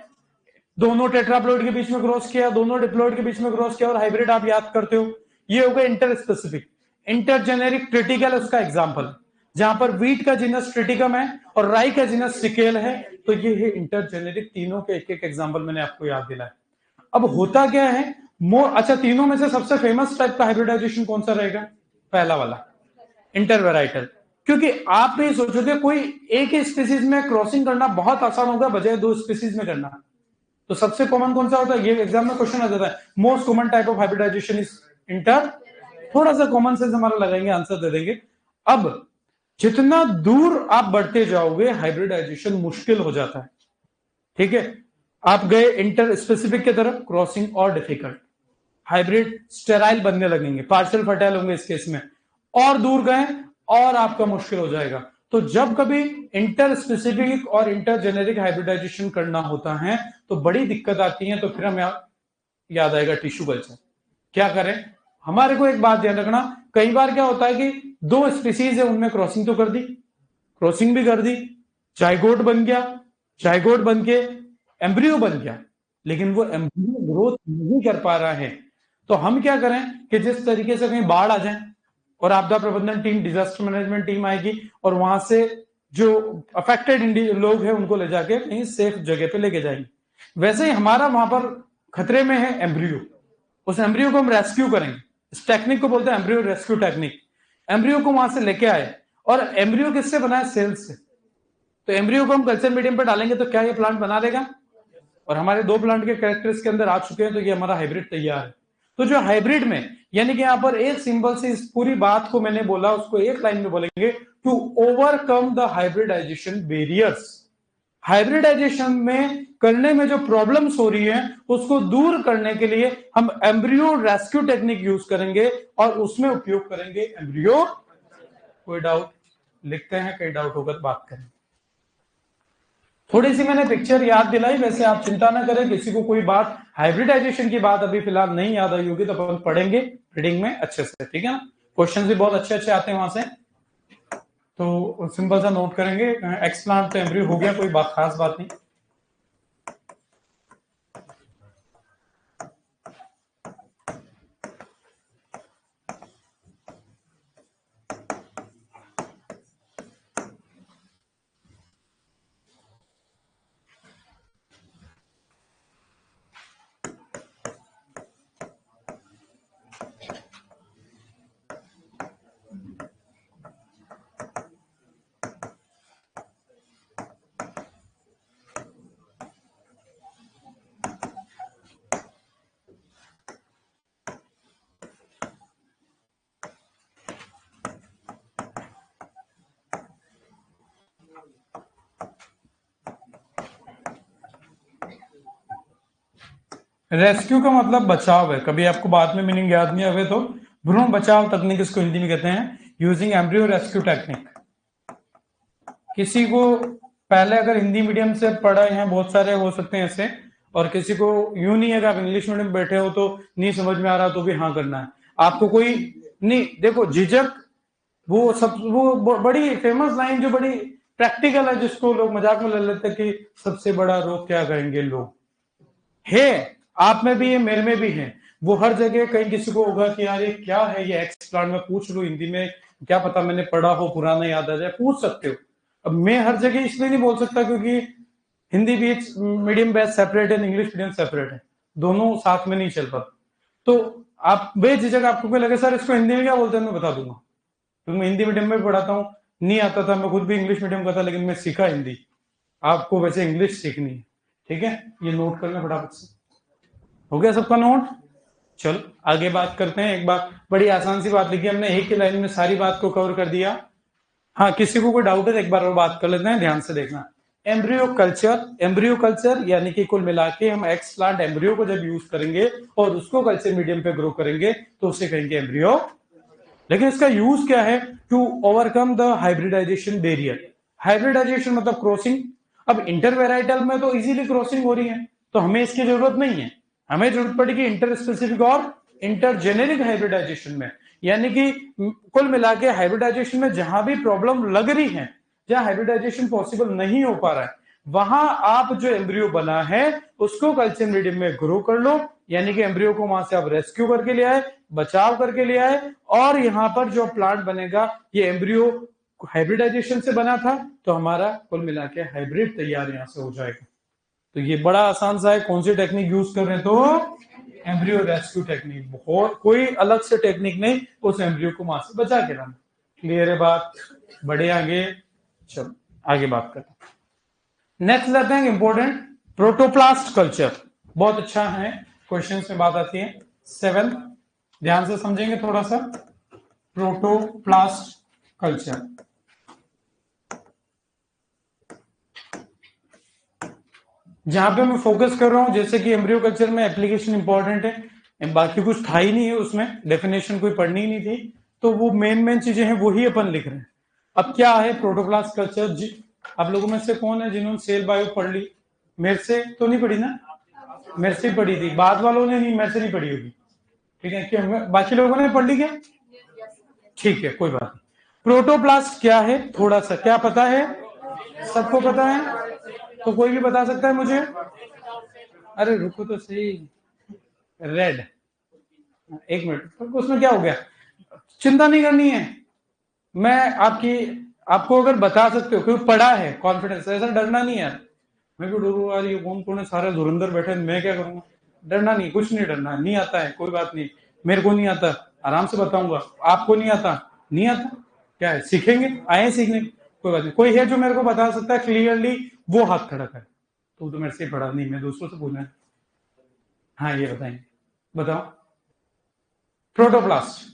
दोनों टेट्राप्लॉइड के बीच में क्रॉस किया, दोनों डिप्लॉइड के बीच में क्रॉस किया और हाइब्रिड आप याद करते हो, ये हो गया inter specific. Inter generic triticale उसका एग्जांपल, जहां पर वीट का जीनस ट्रिटिकम है और राई का जीनस सिकेल है, तो ये है इंटर जेनेरिक। तीनों के एक एक एग्जांपल मैंने आपको याद दिलाया। अब होता क्या है, अच्छा तीनों में से सबसे फेमस टाइप का हाइब्रिडाइजेशन कौन सा रहेगा? पहला वाला, इंटर वेराइटल। क्योंकि आप भी सोचोगे कोई एक ही स्पीसीज में क्रॉसिंग करना बहुत आसान होगा बजाय 2 स्पीसीज में करना। तो सबसे कॉमन कौन सा होता है, ये एग्जाम में क्वेश्चन आ जाता है, most common type of hybridisation is inter. थोड़ा सा कॉमन सेंस हमारा लगाएंगे, आंसर दे देंगे। अब जितना दूर आप बढ़ते जाओगे हाइब्रिडाइजेशन मुश्किल हो जाता है, ठीक है। आप गए इंटर स्पेसिफिक की तरफ, क्रॉसिंग और डिफिकल्ट। हाइब्रिड स्टेराइल बनने लगेंगे, पार्शियल फर्टाइल होंगे इस केस में, और दूर गए और आपका मुश्किल हो जाएगा। तो जब कभी इंटर स्पेसिफिक और इंटर जेनेरिक हाइब्रिडाइजेशन करना होता है तो बड़ी दिक्कत आती है। तो फिर हमें याद आएगा टिश्यू कल्चर। क्या करें? हमारे को एक बात ध्यान रखना, कई बार क्या होता है कि दो स्पीसीज है, उनमें क्रॉसिंग तो कर दी, क्रॉसिंग भी कर दी, जाइगोट बन गया, जाइगोट बन के एम्ब्रियो बन गया, लेकिन वो एम्ब्रियो ग्रोथ नहीं कर पा रहा है। तो हम क्या करें कि जिस तरीके से कहीं बाढ़ आ जाए और आपदा प्रबंधन टीम, डिजास्टर मैनेजमेंट टीम आएगी और वहां से जो अफेक्टेड लोग हैं उनको ले जाके कहीं सेफ जगह पे लेके जाएंगे, वैसे ही हमारा वहां पर खतरे में है एम्ब्रियो। उस एम्ब्रियो को हम रेस्क्यू करेंगे, इस टेक्निक को बोलते हैं एम्ब्रियो रेस्क्यू टेक्निक। एम्ब्रियो को वहां से लेके आए, और एम्ब्रियो किससे बना है? सेल्स से। तो एम्ब्रियो को हम कल्चर मीडियम पे डालेंगे तो क्या ये प्लांट बना देगा? और हमारे दो प्लांट के कैरेक्टर्स के अंदर आ चुके हैं, तो ये हमारा हाइब्रिड तैयार है। तो जो हाइब्रिड में, यानी कि यहां पर एक सिंबल से इस पूरी बात को मैंने बोला, उसको एक लाइन में बोलेंगे, to overcome the hybridisation barriers. Hybridisation में करने में जो प्रॉब्लम्स हो रही है उसको दूर करने के लिए हम एम्ब्रियो रेस्क्यू टेक्निक यूज करेंगे और उसमें उपयोग करेंगे एम्ब्रियो। कोई डाउट? लिखते हैं, कई डाउट होगा तो बात करें। थोड़ी सी मैंने पिक्चर याद दिलाई, वैसे आप चिंता ना करें, किसी को कोई बात हाइब्रिडाइजेशन की बात अभी फिलहाल नहीं याद आई होगी तो अपन पढ़ेंगे रीडिंग में अच्छे से, ठीक है ना? क्वेश्चंस भी बहुत अच्छे अच्छे आते हैं वहां से, तो सिंपल सा नोट करेंगे। एक्सप्लांट तो एम्ब्रियो हो गया, कोई बात खास बात नहीं। रेस्क्यू का मतलब बचाव है। कभी आपको बाद में मीनिंग याद नहीं आवे तो भ्रूण बचाव तकनीक इसको हिंदी में कहते हैं, यूजिंग एम्ब्रियो रेस्क्यू टेक्निक। किसी को पहले अगर हिंदी मीडियम से पढ़े हैं, बहुत सारे हो सकते हैं ऐसे, और किसी को यूं नहीं है कि आप इंग्लिश मीडियम में बैठे हो तो नहीं समझ में आ रहा तो भी हाँ करना है आपको, कोई नहीं। देखो झिझक, वो सब, वो बड़ी फेमस लाइन जो बड़ी प्रैक्टिकल है, जिसको लोग मजाक में ले लेते हैं कि सबसे बड़ा रोग क्या कहेंगे लोग, है आप में भी है, मेरे में भी है। वो हर जगह कहीं किसी को होगा कि यार ये क्या है, ये एक्स प्लांट में पूछ लो हिंदी में, क्या पता मैंने पढ़ा हो, पुराना याद आ जाए, पूछ सकते हो। अब मैं हर जगह इसलिए नहीं बोल सकता क्योंकि हिंदी भी एक मीडियम बैच सेपरेट है, इंग्लिश मीडियम सेपरेट है, दोनों साथ में नहीं चल पाता। तो आप बेझिझक, आपको कोई लगे सर इसको हिंदी में क्या बोलते हैं, मैं बता दूंगा, क्योंकि मैं हिंदी मीडियम में पढ़ाता हूँ। नहीं आता था, मैं खुद भी इंग्लिश मीडियम का था, लेकिन मैं सीखा हिंदी। आपको वैसे इंग्लिश सीखनी है, ठीक है? ये नोट करना फटाफट से। हो गया सबका नोट? चलो आगे बात करते हैं। एक बात, बड़ी आसान सी बात लिखी हमने, एक ही लाइन में सारी बात को कवर कर दिया। हाँ, किसी को कोई डाउट है तो एक बार और बात कर लेते हैं, ध्यान से देखना। एम्ब्रियो कल्चर, एम्ब्रियो कल्चर यानी कि कुल मिला के हम एक्स प्लांट एम्ब्रियो को जब यूज करेंगे और उसको कल्चर मीडियम पे ग्रो करेंगे तो उसे कहेंगे एम्ब्रियो। लेकिन इसका यूज क्या है? To overcome the hybridisation barrier. Hybridisation मतलब क्रॉसिंग। अब इंटरवेराइटल में तो इजीली क्रॉसिंग हो रही है, तो हमें इसकी जरूरत नहीं है। हमें जरूरत पड़ेगी इंटर स्पेसिफिक और इंटर जेनेरिक हाइब्रिडाइजेशन में, यानी कि कुल मिला के हाइब्रिडाइजेशन में जहां भी प्रॉब्लम लग रही है, जहां हाइब्रिडाइजेशन पॉसिबल नहीं हो पा रहा है, वहां आप जो एम्ब्रियो बना है उसको कल्चर मीडियम में ग्रो कर लो, यानी कि एम्ब्रियो को वहां से आप रेस्क्यू करके ले आए, बचाव करके ले आए, और यहां पर जो प्लांट बनेगा ये एम्ब्रियो हाइब्रिडाइजेशन से बना था, तो हमारा कुल मिला के हाइब्रिड तैयार यहां से हो जाएगा। तो ये बड़ा आसान सा है। कौन सी टेक्निक यूज कर रहे हैं? तो एम्ब्रियो रेस्क्यू टेक्निक, बहुत कोई अलग से टेक्निक नहीं, उस एम्ब्रियो को वहां से बचा के लाना। क्लियर है बात? बढ़े आगे, चलो आगे बात करते हैं। नेक्स्ट लेते हैं इंपॉर्टेंट, प्रोटोप्लास्ट कल्चर। बहुत अच्छा है, क्वेश्चंस में बात आती है। 7, ध्यान से समझेंगे थोड़ा सा। प्रोटोप्लास्ट कल्चर, जहां पे मैं फोकस कर रहा हूं, जैसे कि एम्ब्रियो कल्चर में एप्लीकेशन इंपॉर्टेंट है, बाकी कुछ था ही नहीं है उसमें, डेफिनेशन कोई पढ़नी ही नहीं थी, तो वो मेन चीजें हैं वही अपन लिख रहे हैं। अब क्या है प्रोटोप्लास्ट कल्चर? आप लोगों में से कौन है जिन्होंने सेल बायो पढ़ ली? मेरे से तो नहीं पढ़ी ना, मेरे से पढ़ी थी, बाद वालों ने नहीं, मेरे से नहीं पढ़ी होगी, ठीक है? क्या बाकी लोगों ने पढ़ ली क्या? ठीक है, कोई बात नहीं। प्रोटोप्लास्ट क्या है, थोड़ा सा क्या पता है? सबको पता है? तो कोई भी बता सकता है मुझे? अरे रुको तो सही, रेड, एक मिनट, तो उसमें क्या हो गया? चिंता नहीं करनी है, मैं आपको अगर बता सकते हो क्योंकि पढ़ा है, कॉन्फिडेंस, ऐसा डरना नहीं है। मैं क्यों डरूंगा यार, ये कौन है, सारे धुरंधर बैठे, मैं क्या करूंगा? डरना नहीं, कुछ नहीं डरना, नहीं आता है कोई बात नहीं, मेरे को नहीं आता, आराम से बताऊंगा। आपको नहीं आता, नहीं आता, क्या है, सीखेंगे, आए सीखने, कोई बात नहीं। कोई है जो मेरे को बता सकता है क्लियरली? वो हाथ खड़ा करे। तो मेरे से पढ़ा नहीं, मैं दूसरों से पूछना है। हाँ ये बताएंगे, बताओ। Protoplast,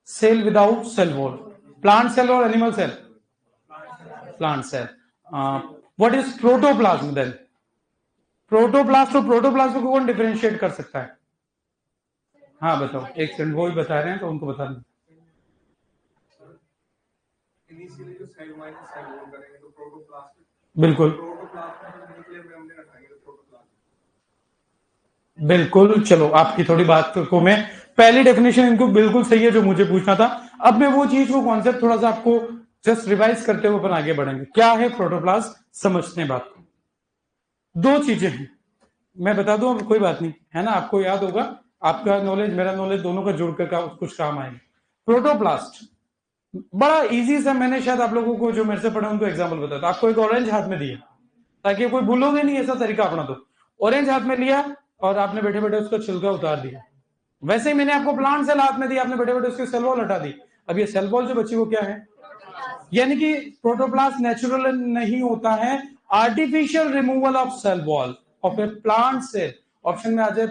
cell without cell wall, plant cell और animal cell? Plant cell. What is protoplasm then? Protoplast और प्रोटोप्लाज्म को कौन डिफरेंशिएट कर सकता है? हाँ बताओ, एक सेकंड, वो ही बता रहे हैं तो उनको बता दो। बिल्कुल बिल्कुल, चलो आपकी थोड़ी बात को मैं, पहली डेफिनेशन इनको बिल्कुल सही है जो मुझे पूछना था। अब मैं वो चीज को कॉन्सेप्ट थोड़ा सा आपको जस्ट रिवाइज करते हुए अपन आगे बढ़ेंगे। क्या है प्रोटोप्लास्ट, समझते हैं बात को। दो चीजें हैं, मैं बता दूं, अब कोई बात नहीं है ना, आपको याद होगा, आपका नॉलेज मेरा नॉलेज दोनों का जुड़कर कुछ काम आएगा। प्रोटोप्लास्ट बड़ा इजी सा, मैंने शायद आप लोगों को जो मेरे से पढ़े उनको एग्जाम्पल बताया था। आपको एक ऑरेंज हाथ में दिया, ताकि कोई भूलोगे नहीं, ऐसा तरीका अपना दो। ऑरेंज हाथ में लिया और आपने बैठे बैठे उसका छिलका उतार दिया। वैसे ही मैंने आपको प्लांट सेल हाथ में दिया, आपने बैठे बैठे उसकी सेल वॉल हटा दी। अब ये सेल वॉल जो बची वो क्या है? यानी कि प्रोटोप्लास्ट नेचुरल नहीं होता है, artificial removal of cell wall of a plant cell. Option में आ जाए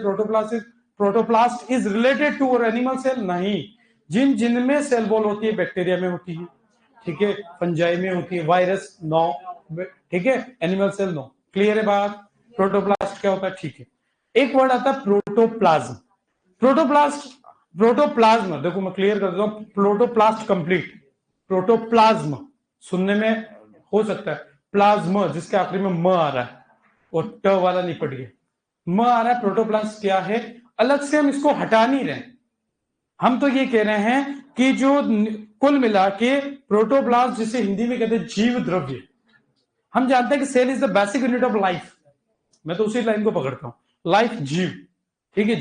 प्रोटोप्लास्ट इज रिलेटेड टू और एनिमल सेल, नहीं। जिनमें सेल वॉल होती है बैक्टीरिया में होती है, ठीक है, फंजाई में होती है, वायरस नो, ठीक है, एनिमल सेल नो। क्लियर है बात? प्रोटोप्लास्ट क्या होता है, ठीक है। एक वर्ड आता है प्रोटोप्लाज्म। प्रोटोप्लास्ट, प्रोटोप्लाज्म, देखो मैं क्लियर कर देता हूं, प्रोटोप्लास्ट कंप्लीट, प्रोटोप्लाज्म सुनने में हो सकता है, प्लाज्म जिसके आखिरी में म आ रहा है और ट वाला निपट गया, म आ रहा है। प्रोटोप्लास्ट क्या है, अलग से हम इसको हटा नहीं रहे, हम तो ये कह रहे हैं कि जो कुल मिला के प्रोटोप्लास्ट, जिसे हिंदी में कहते हैं जीव द्रव्य, हम जानते हैं कि cell is the basic unit of life, मैं तो उसी लाइन को पकड़ता हूं, लाइफ जीव, ठीक है,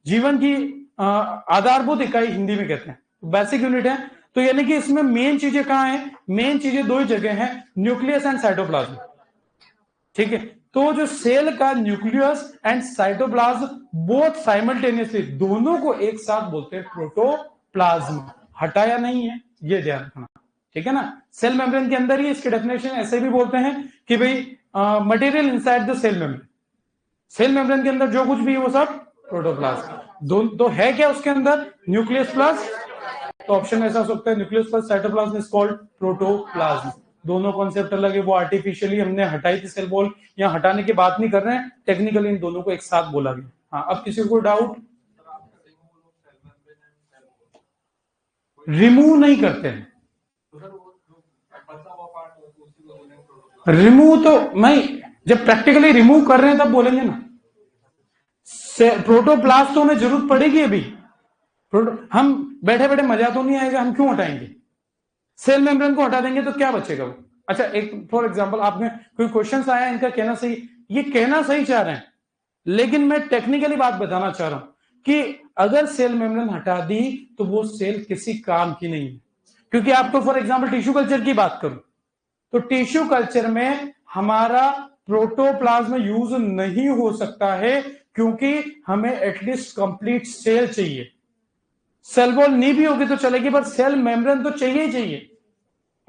जीवन की आधारभूत इकाई हिंदी में कहते हैं, बेसिक यूनिट है। तो यानी कि इसमें मेन चीजें कहां हैं? मेन चीजें दो ही जगह हैं, न्यूक्लियस एंड साइटोप्लाज्म, ठीक है। तो जो सेल का nucleus and cytoplasm both simultaneously, दोनों को एक साथ बोलते हैं प्रोटोप्लाज्म, हटाया नहीं है, ये ध्यान रखना, ठीक है ना। सेल मेम्ब्रेन के अंदर ही, इसके डेफिनेशन ऐसे भी बोलते हैं कि भाई material inside the cell membrane, cell membrane के अंदर जो कुछ भी है वो सब प्रोटोप्लाज्म। तो है क्या उसके अंदर? न्यूक्लियस प्लस, तो ऑप्शन ऐसा हो सकता है nucleus plus cytoplasm is called protoplasm. दोनों कॉन्सेप्ट अलग है, वो आर्टिफिशियली हमने हटाई थी सेल वॉल, यहाँ हटाने की बात नहीं कर रहे हैं, टेक्निकली इन दोनों को एक साथ बोला गया। हाँ, अब किसी को डाउट? रिमूव नहीं करते हैं, रिमूव तो मैं जब प्रैक्टिकली रिमूव कर रहे हैं तब बोलेंगे ना, प्रोटोप्लास्ट तो हमें जरूरत पड़ेगी अभी, हम बैठे बैठे मजा तो नहीं आएगा, हम क्यों हटाएंगे? सेल मेम्ब्रेन को हटा देंगे तो क्या बचेगा वो? अच्छा, एक फॉर एग्जांपल, आपने कोई क्वेश्चन आया, इनका कहना सही, ये कहना सही चाह रहे हैं, लेकिन मैं टेक्निकली बात बताना चाह रहा हूं कि अगर सेल मेम्ब्रेन हटा दी तो वो सेल किसी काम की नहीं है। क्योंकि आपको फॉर एग्जांपल टिश्यू कल्चर की बात करूं, तो टिश्यू कल्चर में हमारा प्रोटोप्लाज्म यूज नहीं हो सकता है, क्योंकि हमें एटलीस्ट कंप्लीट सेल चाहिए। सेल वॉल नहीं भी होगी तो चलेगी, पर सेल मेम्ब्रेन तो चाहिए ही चाहिए,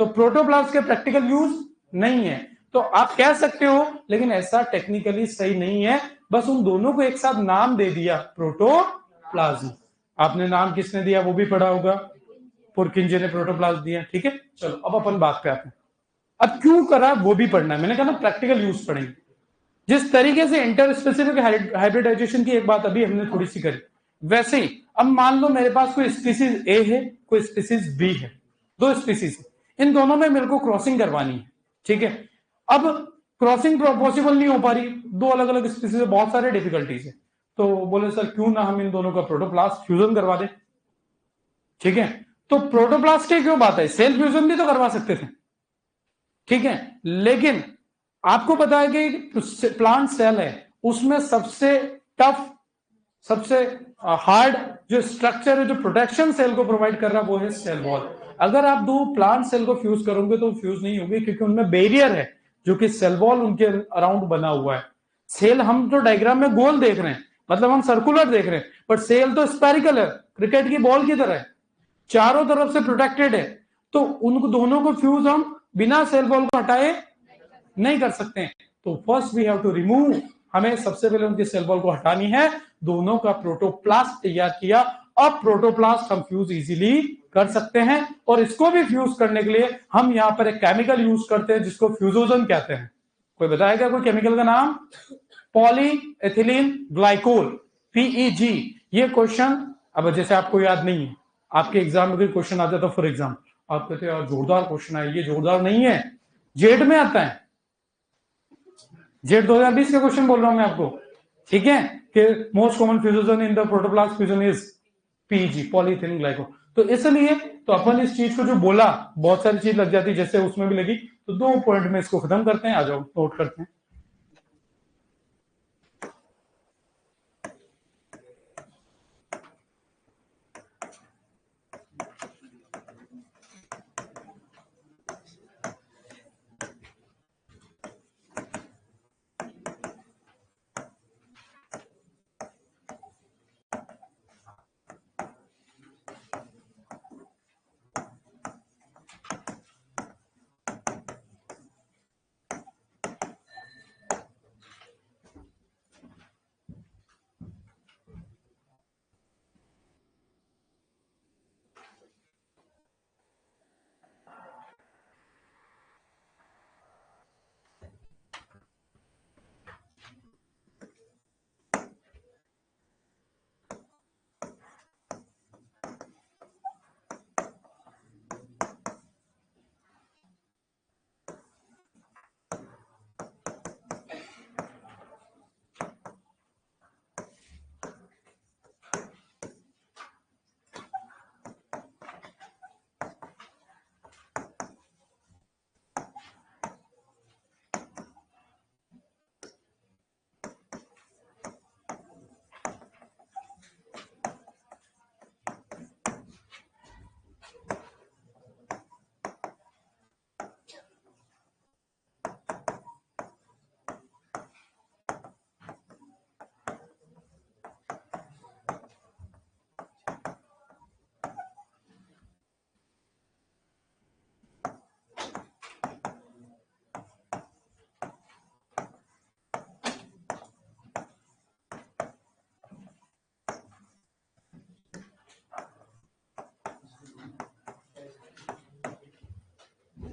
तो प्रोटोप्लाज्म के प्रैक्टिकल यूज नहीं है। तो आप कह सकते हो, लेकिन ऐसा टेक्निकली सही नहीं है, बस उन दोनों को एक साथ नाम दे दिया प्रोटोप्लाज्म। आपने नाम किसने दिया वो भी पढ़ा होगा, पुरकिंजे ने प्रोटोप्लाज्म दिया, ठीक है। चलो अब अपन बात पे आते हैं, अब क्यों करा वो भी पढ़ना है, मैंने कहा ना प्रैक्टिकल यूज पढ़ेंगे। जिस तरीके से इंटर स्पेसिफिक हाइब्रिडाइजेशन की एक बात अभी हमने थोड़ी सी करी, वैसे ही अब मान लो मेरे पास कोई स्पीसीज ए है, कोई स्पीसीज बी है, दो स्पीसीज, इन दोनों में मेरे को क्रॉसिंग करवानी है, ठीक है। अब क्रॉसिंग पॉसिबल नहीं हो पा रही, दो अलग अलग स्पीसीज है, बहुत सारे डिफिकल्टीज है, तो बोले सर क्यों ना हम इन दोनों का प्रोटोप्लास्ट फ्यूजन करवा दें, ठीक है। तो प्रोटोप्लास्ट की क्यों बात है, सेल फ्यूजन भी तो करवा सकते थे, ठीक है। लेकिन आपको पता है कि प्लांट सेल है, उसमें सबसे टफ, सबसे हार्ड जो स्ट्रक्चर है, जो प्रोटेक्शन सेल को प्रोवाइड कर रहा है, वो है सेल वॉल। अगर आप दो प्लांट सेल को फ्यूज करोगे तो फ्यूज नहीं होंगे, क्योंकि उनमें बैरियर है जो कि सेल वॉल उनके अराउंड बना हुआ है। सेल हम तो डायग्राम में गोल देख रहे हैं, मतलब हम सर्कुलर देख रहे हैं, बट सेल तो स्पेरिकल है, क्रिकेट की बॉल की तरह है, चारों तरफ से प्रोटेक्टेड है। तो उन दोनों को फ्यूज हम बिना सेल वॉल को हटाए नहीं कर सकते। तो first we have to remove, हमें सबसे पहले उनकी सेल वॉल को हटानी है, दोनों का प्रोटोप्लास्ट तैयार किया। अब प्रोटोप्लास्ट हम फ्यूज इजीली कर सकते हैं, और इसको भी फ्यूज करने के लिए हम यहां पर एक केमिकल यूज करते हैं जिसको फ्यूजोजन कहते हैं। कोई बताएगा कोई केमिकल का नाम? Poly ethylene glycol, PEG. ये क्वेश्चन अब जैसे आपको याद नहीं है, आपके एग्जाम में कोई क्वेश्चन आ जाता, फॉर एग्जाम्पल आप कहते हैं जोरदार क्वेश्चन है, ये जोरदार नहीं है, जेड में आता है, जेड 2020 का क्वेश्चन बोल रहा हूं मैं आपको, ठीक है, कि most common fusion in the protoplast fusion is PG, polyethylene glycol. तो इसलिए तो अपन इस चीज को जो बोला, बहुत सारी चीज लग जाती जैसे उसमें भी लगी, तो 2 पॉइंट में इसको खत्म करते हैं, आ जाओ नोट करते हैं।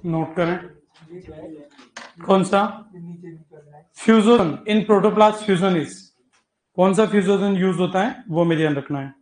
नोट करें, कौन सा fusion in protoplast fusion is, कौन सा फ्यूजन यूज होता है वो में ध्यान रखना है।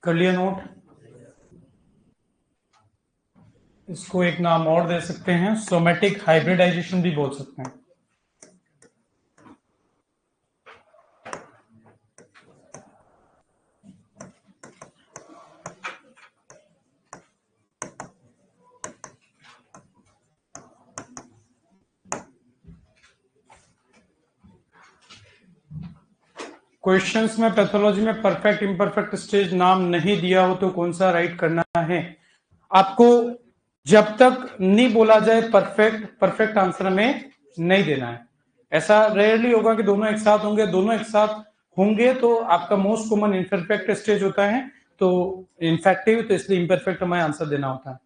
कर लिया नोट? इसको एक नाम और दे सकते हैं, सोमेटिक हाइब्रिडाइजेशन भी बोल सकते हैं। क्वेश्चंस में पैथोलॉजी में परफेक्ट इम्परफेक्ट स्टेज नाम नहीं दिया हो तो कौन सा राइट करना है? आपको जब तक नहीं बोला जाए परफेक्ट आंसर में नहीं देना है। ऐसा रेयरली होगा कि दोनों एक साथ होंगे, दोनों एक साथ होंगे तो आपका मोस्ट कॉमन इम्परफेक्ट स्टेज होता है, तो इनफेक्टिव, तो इसलिए इम्परफेक्ट हमें आंसर देना होता है।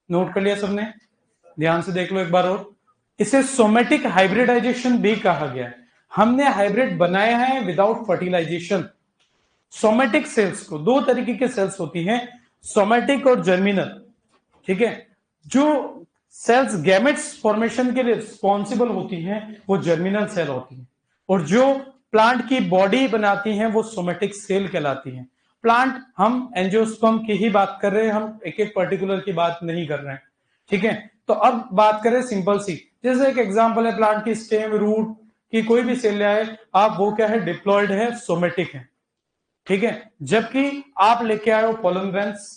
नोट कर लिया सबने? ध्यान से देख लो एक बार और। इसे सोमेटिक हाइब्रिडाइजेशन भी कहा गया है। हमने हाइब्रिड बनाया है विदाउट फर्टिलाइजेशन। सोमेटिक सेल्स को, दो तरीके के सेल्स होती हैं, सोमेटिक और जर्मिनल, ठीक है। जो सेल्स गैमेट्स फॉर्मेशन के लिए रिस्पॉन्सिबल होती हैं वो जर्मिनल सेल होती है, और जो प्लांट की बॉडी बनाती हैं वो सोमेटिक सेल कहलाती हैं। प्लांट, हम एंजियोस्पर्म की ही बात कर रहे हैं, हम एक एक पर्टिकुलर की बात नहीं कर रहे हैं, ठीक है। तो अब बात करें सिंपल सी, जैसे एक एग्जांपल है प्लांट की स्टेम, रूट की कोई भी सेल ले आए आप, वो क्या है? डिप्लॉयड है, सोमेटिक है, ठीक है। जबकि आप लेके आए हो पोलन ग्रैंस,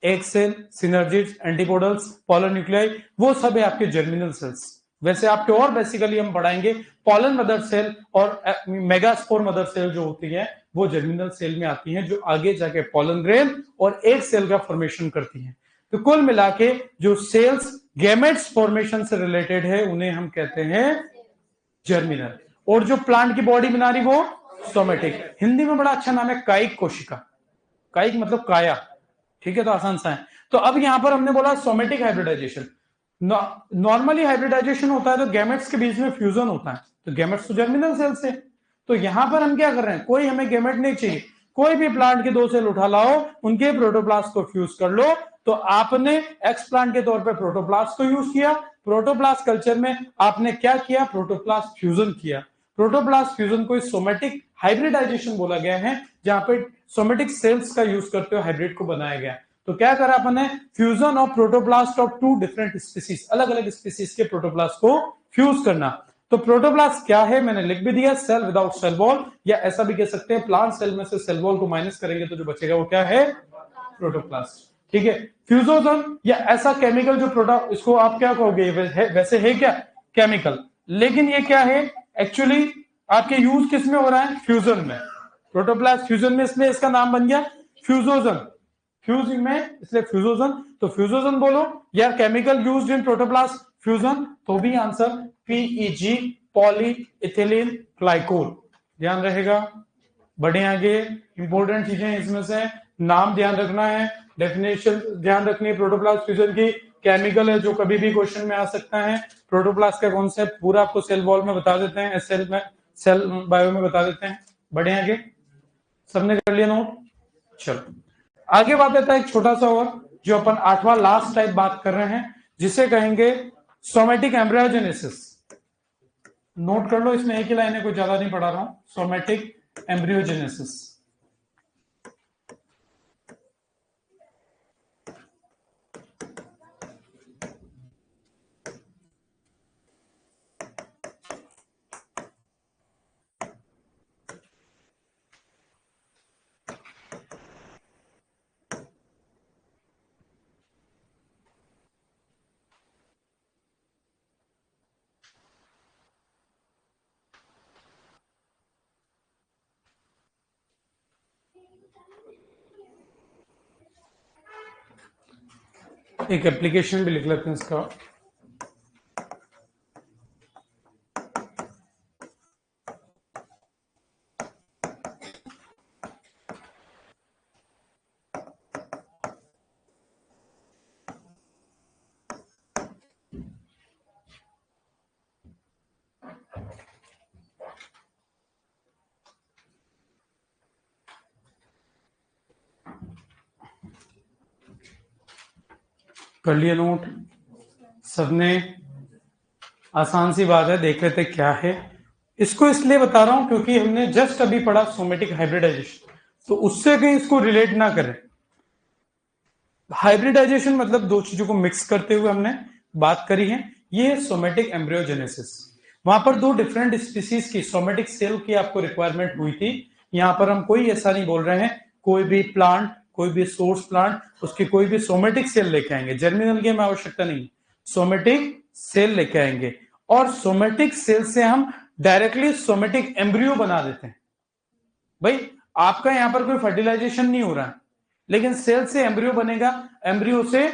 एक cell, synergids, antipodals, polar nuclei, वो सब है आपके जर्मिनल सेल्स। वैसे आपके और बेसिकली हम पढ़ाएंगे पोलन मदर सेल और मेगास्पोर मदर सेल जो होती है वो जर्मिनल सेल में आती हैं, जो आगे जाके पोलन ग्रेन और एक सेल का फॉर्मेशन करती हैं। तो कुल मिला के जो सेल्स गैमेट्स फॉर्मेशन से रिलेटेड है उन्हें हम कहते हैं जर्मिनल, और जो प्लांट की बॉडी बना रही वो सोमेटिक। हिंदी में बड़ा अच्छा नाम है कायिक कोशिका, कायिक मतलब काया, ठीक है, तो आसान सा है। तो अब यहां पर हमने बोला सोमेटिक हाइब्रिडाइजेशन। नॉर्मली हाइब्रिडाइजेशन होता है तो गैमेट्स के बीच में फ्यूजन होता है, तो गैमेट्स तो जर्मिनल सेल से। तो यहां पर हम क्या कर रहे हैं, कोई हमें गैमेट नहीं चाहिए, कोई भी प्लांट के दो सेल उठा लाओ, उनके प्रोटोप्लास्ट को फ्यूज कर लो। तो आपने एक्स प्लांट के तौर पर प्रोटोप्लास्ट को यूज किया, प्रोटोप्लास्ट कल्चर में आपने क्या किया? प्रोटोप्लास्ट फ्यूजन किया। प्रोटोप्लास्ट फ्यूजन को सोमेटिक हाइब्रिडाइजेशन बोला गया है, जहां पे सोमेटिक सेल्स का यूज करते हुए हाइब्रिड को बनाया गया। तो क्या करा अपन ने? Fusion of protoplast of two different species, अलग अलग स्पीसीज के प्रोटोप्लास्ट को फ्यूज करना। तो प्रोटोप्लास्ट क्या है मैंने लिख भी दिया, सेल विदाउट सेल वॉल, या ऐसा भी कह सकते हैं प्लांट सेल में से सेल वॉल को माइनस करेंगे तो जो बचेगा वो क्या है? प्रोटोप्लास्ट, ठीक है। फ्यूजोजन या ऐसा केमिकल जो प्रोडक्ट, इसको आप क्या कहोगे? वैसे है क्या? केमिकल, लेकिन ये क्या है एक्चुअली? आपके यूज किस में हो रहा है? फ्यूजन में। प्रोटोप्लास्ट फ्यूजन में, इसलिए इसका नाम बन गया फ्यूजोजन, फ्यूज में, इसलिए फ्यूजोजन। तो फ्यूजोजन बोलो या chemical used in protoplast fusion, तो भी answer PEG, poly ethylene glycol, ध्यान रहेगा। बढ़े आगे, इंपॉर्टेंट चीजें इसमें से, नाम ध्यान रखना है, डेफिनेशन ध्यान रखनी है प्रोटोप्लास्ट फ्यूजन की, केमिकल है जो कभी भी क्वेश्चन में आ सकता है, प्रोटोप्लास्ट का कॉन्सेप्ट पूरा आपको सेल वॉल में बता देते हैं, सेल में, सेल बायो में बता देते हैं। बढ़े आगे, सबने कर लिया नोट? चलो आगे बात आता है एक छोटा सा और, जो अपन 8वां लास्ट टाइप बात कर रहे हैं, जिसे कहेंगे सोमेटिक एम्ब्रियोजेनेसिस। नोट कर लो, इसमें एक ही लाइन है, कोई ज्यादा नहीं पढ़ा रहा हूं। सोमेटिक एम्ब्रियोजेनेसिस, एक एप्लीकेशन भी लिख लेते हैं इसका। कर लिया नोट सबने? आसान सी बात है, देख लेते क्या है। इसको इसलिए बता रहा हूं क्योंकि हमने जस्ट अभी पढ़ा सोमेटिक हाइब्रिडाइजेशन, तो उससे कहीं इसको रिलेट ना करें। हाइब्रिडाइजेशन मतलब दो चीजों को मिक्स करते हुए हमने बात करी है, ये सोमेटिक एम्ब्रियोजेनेसिस। वहां पर दो डिफरेंट स्पीसीज की सोमेटिक सेल की आपको रिक्वायरमेंट हुई थी। यहां पर हम कोई ऐसा नहीं बोल रहे हैं, कोई भी प्लांट, कोई भी सोर्स प्लांट, उसकी कोई भी सोमेटिक सेल लेके आएंगे, जर्मिनल की हमें आवश्यकता नहीं, सोमेटिक सेल लेके आएंगे, और सोमेटिक सेल से हम डायरेक्टली सोमेटिक एम्ब्रियो बना देते हैं। भाई आपका यहां पर कोई फर्टिलाइजेशन नहीं हो रहा है, लेकिन सेल से एम्ब्रियो बनेगा, एम्ब्रियो से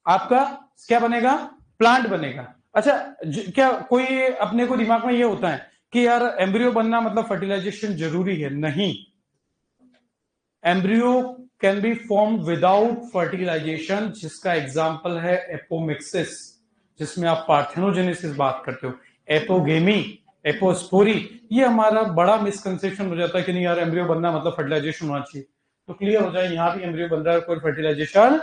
आपका क्या बनेगा, प्लांट बनेगा। अच्छा, क्या कोई अपने को दिमाग में ये होता है कि यार एम्ब्रियो बनना मतलब फर्टिलाइजेशन जरूरी है? नहीं, embryo can be form without fertilisation, जिसका एग्जांपल है एपोमिक्सिस, जिसमें आप पार्थेनोजेनेसिस बात करते हो, एपोगेमी, एपोस्पोरी। ये हमारा बड़ा मिसकंसेप्शन हो जाता है कि नहीं यार एम्ब्रियो बनना मतलब फर्टिलाइजेशन होना चाहिए। तो क्लियर हो जाए, यहाँ भी एम्ब्रियो बन रहा है, कोई फर्टिलाइजेशन,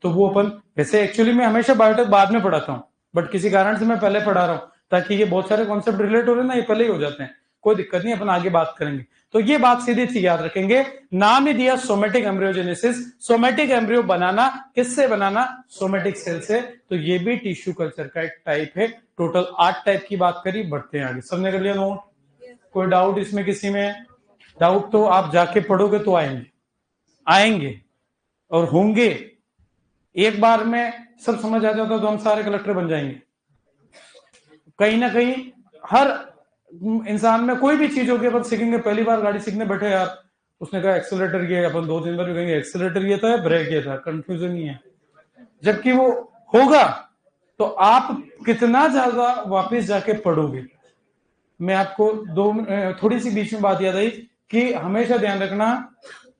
तो वो अपन वैसे एक्चुअली मैं हमेशा बायोटेक बाद में पढ़ाता हूँ, बट किसी कारण से मैं पहले पढ़ा रहा हूँ ताकि ये बहुत सारे कॉन्सेप्ट रिलेट हो रहे हैं ना, ये पहले ही हो जाते हैं, कोई दिक्कत नहीं, अपन आगे बात करेंगे। तो ये बात सीधी सी याद रखेंगे, नाम ही दिया सोमेटिक एम्ब्रियोजेनेसिस, सोमेटिक एम्ब्रियो बनाना, किससे बनाना, सोमेटिक सेल से। तो ये भी टिश्यू कल्चर का एक टाइप है। टोटल 8 टाइप की बात करी, बढ़ते हैं आगे। सबने कर लिया नोट? कोई डाउट इसमें किसी में? डाउट तो आप जाके पढ़ोगे तो आएंगे, आएंगे और होंगे। एक बार में सब समझ आ जाता तो हम सारे कलेक्टर बन जाएंगे। कहीं ना कहीं हर इंसान में कोई भी चीज होगी, अपन सीखेंगे। पहली बार गाड़ी सीखने बैठे यार, उसने कहा एक्सेलेरेटर ये, अपन 2-3 बार भी कहेंगे एक्सेलेरेटर ये था, ब्रेक ये था, कंफ्यूजन ही है। जबकि वो होगा तो आप कितना ज्यादा वापस जाके पढ़ोगे। मैं आपको थोड़ी सी बीच में बात याद आई कि हमेशा ध्यान रखना,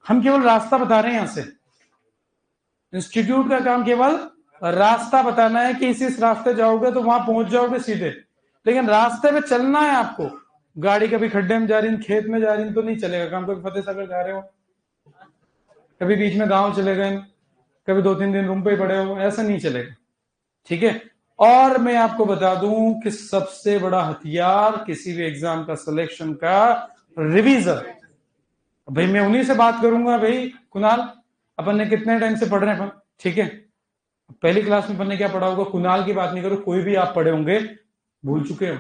हम केवल रास्ता बता रहे हैं। यहां से इंस्टीट्यूट का काम केवल रास्ता बताना है कि इस रास्ते जाओगे तो वहां पहुंच जाओगे सीधे, लेकिन रास्ते में चलना है आपको। गाड़ी कभी खड्डे में जा रही, खेत में जा रही तो नहीं चलेगा काम। कभी फतेह सागर जा रहे हो, कभी बीच में गांव चले गए, कभी 2-3 दिन रूम पे ही पड़े हो, ऐसा नहीं चलेगा, ठीक है। और मैं आपको बता दूं कि सबसे बड़ा हथियार किसी भी एग्जाम का सिलेक्शन का, रिवीजन। भाई मैं उन्हीं से बात करूंगा। भाई कुणाल, अपन ने कितने टाइम से पढ़ रहे हैं अपन, ठीक है। पहली क्लास में अपन ने क्या पढ़ा होगा, कुणाल की बात नहीं करो, कोई भी आप पढ़े होंगे, भूल चुके हो।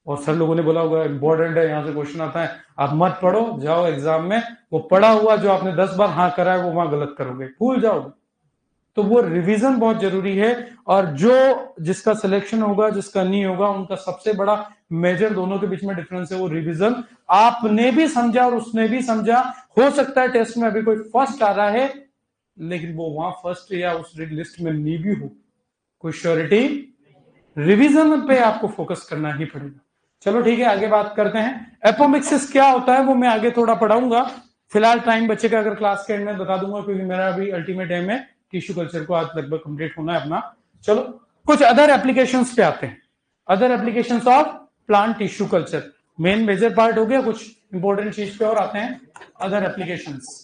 और सर लोगों ने बोला होगा इंपॉर्टेंट है, यहां से क्वेश्चन आता है, आप मत पढ़ो, जाओ एग्जाम में वो पढ़ा हुआ जो आपने 10 बार हाँ करा है वो वहां गलत करोगे, भूल जाओगे। तो वो रिवीजन बहुत जरूरी है। और जो जिसका सिलेक्शन होगा, जिसका नहीं होगा, उनका सबसे बड़ा मेजर दोनों के बीच में डिफरेंस है वो रिवीजन। आपने भी समझा और उसने भी समझा। हो सकता है टेस्ट में अभी कोई फर्स्ट आ रहा है, लेकिन वो वहां फर्स्ट या उस लिस्ट में नहीं भी हो, कोई श्योरिटी। रिवीजन पे आपको फोकस करना ही पड़ेगा। चलो ठीक है, आगे बात करते हैं। एपोमिक्सिस क्या होता है वो मैं आगे थोड़ा पढ़ाऊंगा, फिलहाल टाइम बचेगा अगर क्लास के एंड में बता दूंगा, क्योंकि मेरा अभी अल्टीमेट एम है टिश्यू कल्चर को आज लगभग कंप्लीट होना है अपना। चलो कुछ अदर एप्लीकेशंस पे आते हैं, other applications of plant tissue culture. Main major part हो गया, कुछ इंपॉर्टेंट चीज पे और आते हैं, अदर एप्लीकेशंस।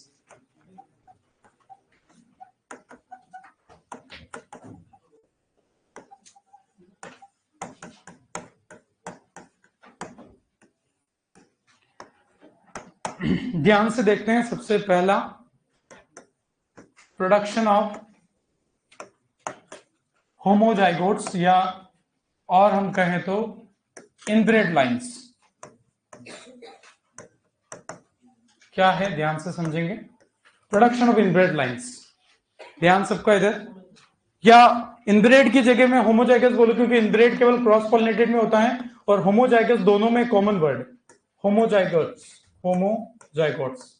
ध्यान से देखते हैं। सबसे पहला, प्रोडक्शन ऑफ होमोजाइगोट्स, या और हम कहें तो इनब्रेड लाइंस। क्या है, ध्यान से समझेंगे। प्रोडक्शन ऑफ इनब्रेड लाइंस, ध्यान सबका इधर। या इनब्रेड की जगह में होमोजाइगस बोलो, क्योंकि इनब्रेड केवल क्रॉस पॉलिनेटेड में होता है और होमोजाइगस दोनों में कॉमन वर्ड। होमोजाइगोट्स, होमोजाइगोट्स,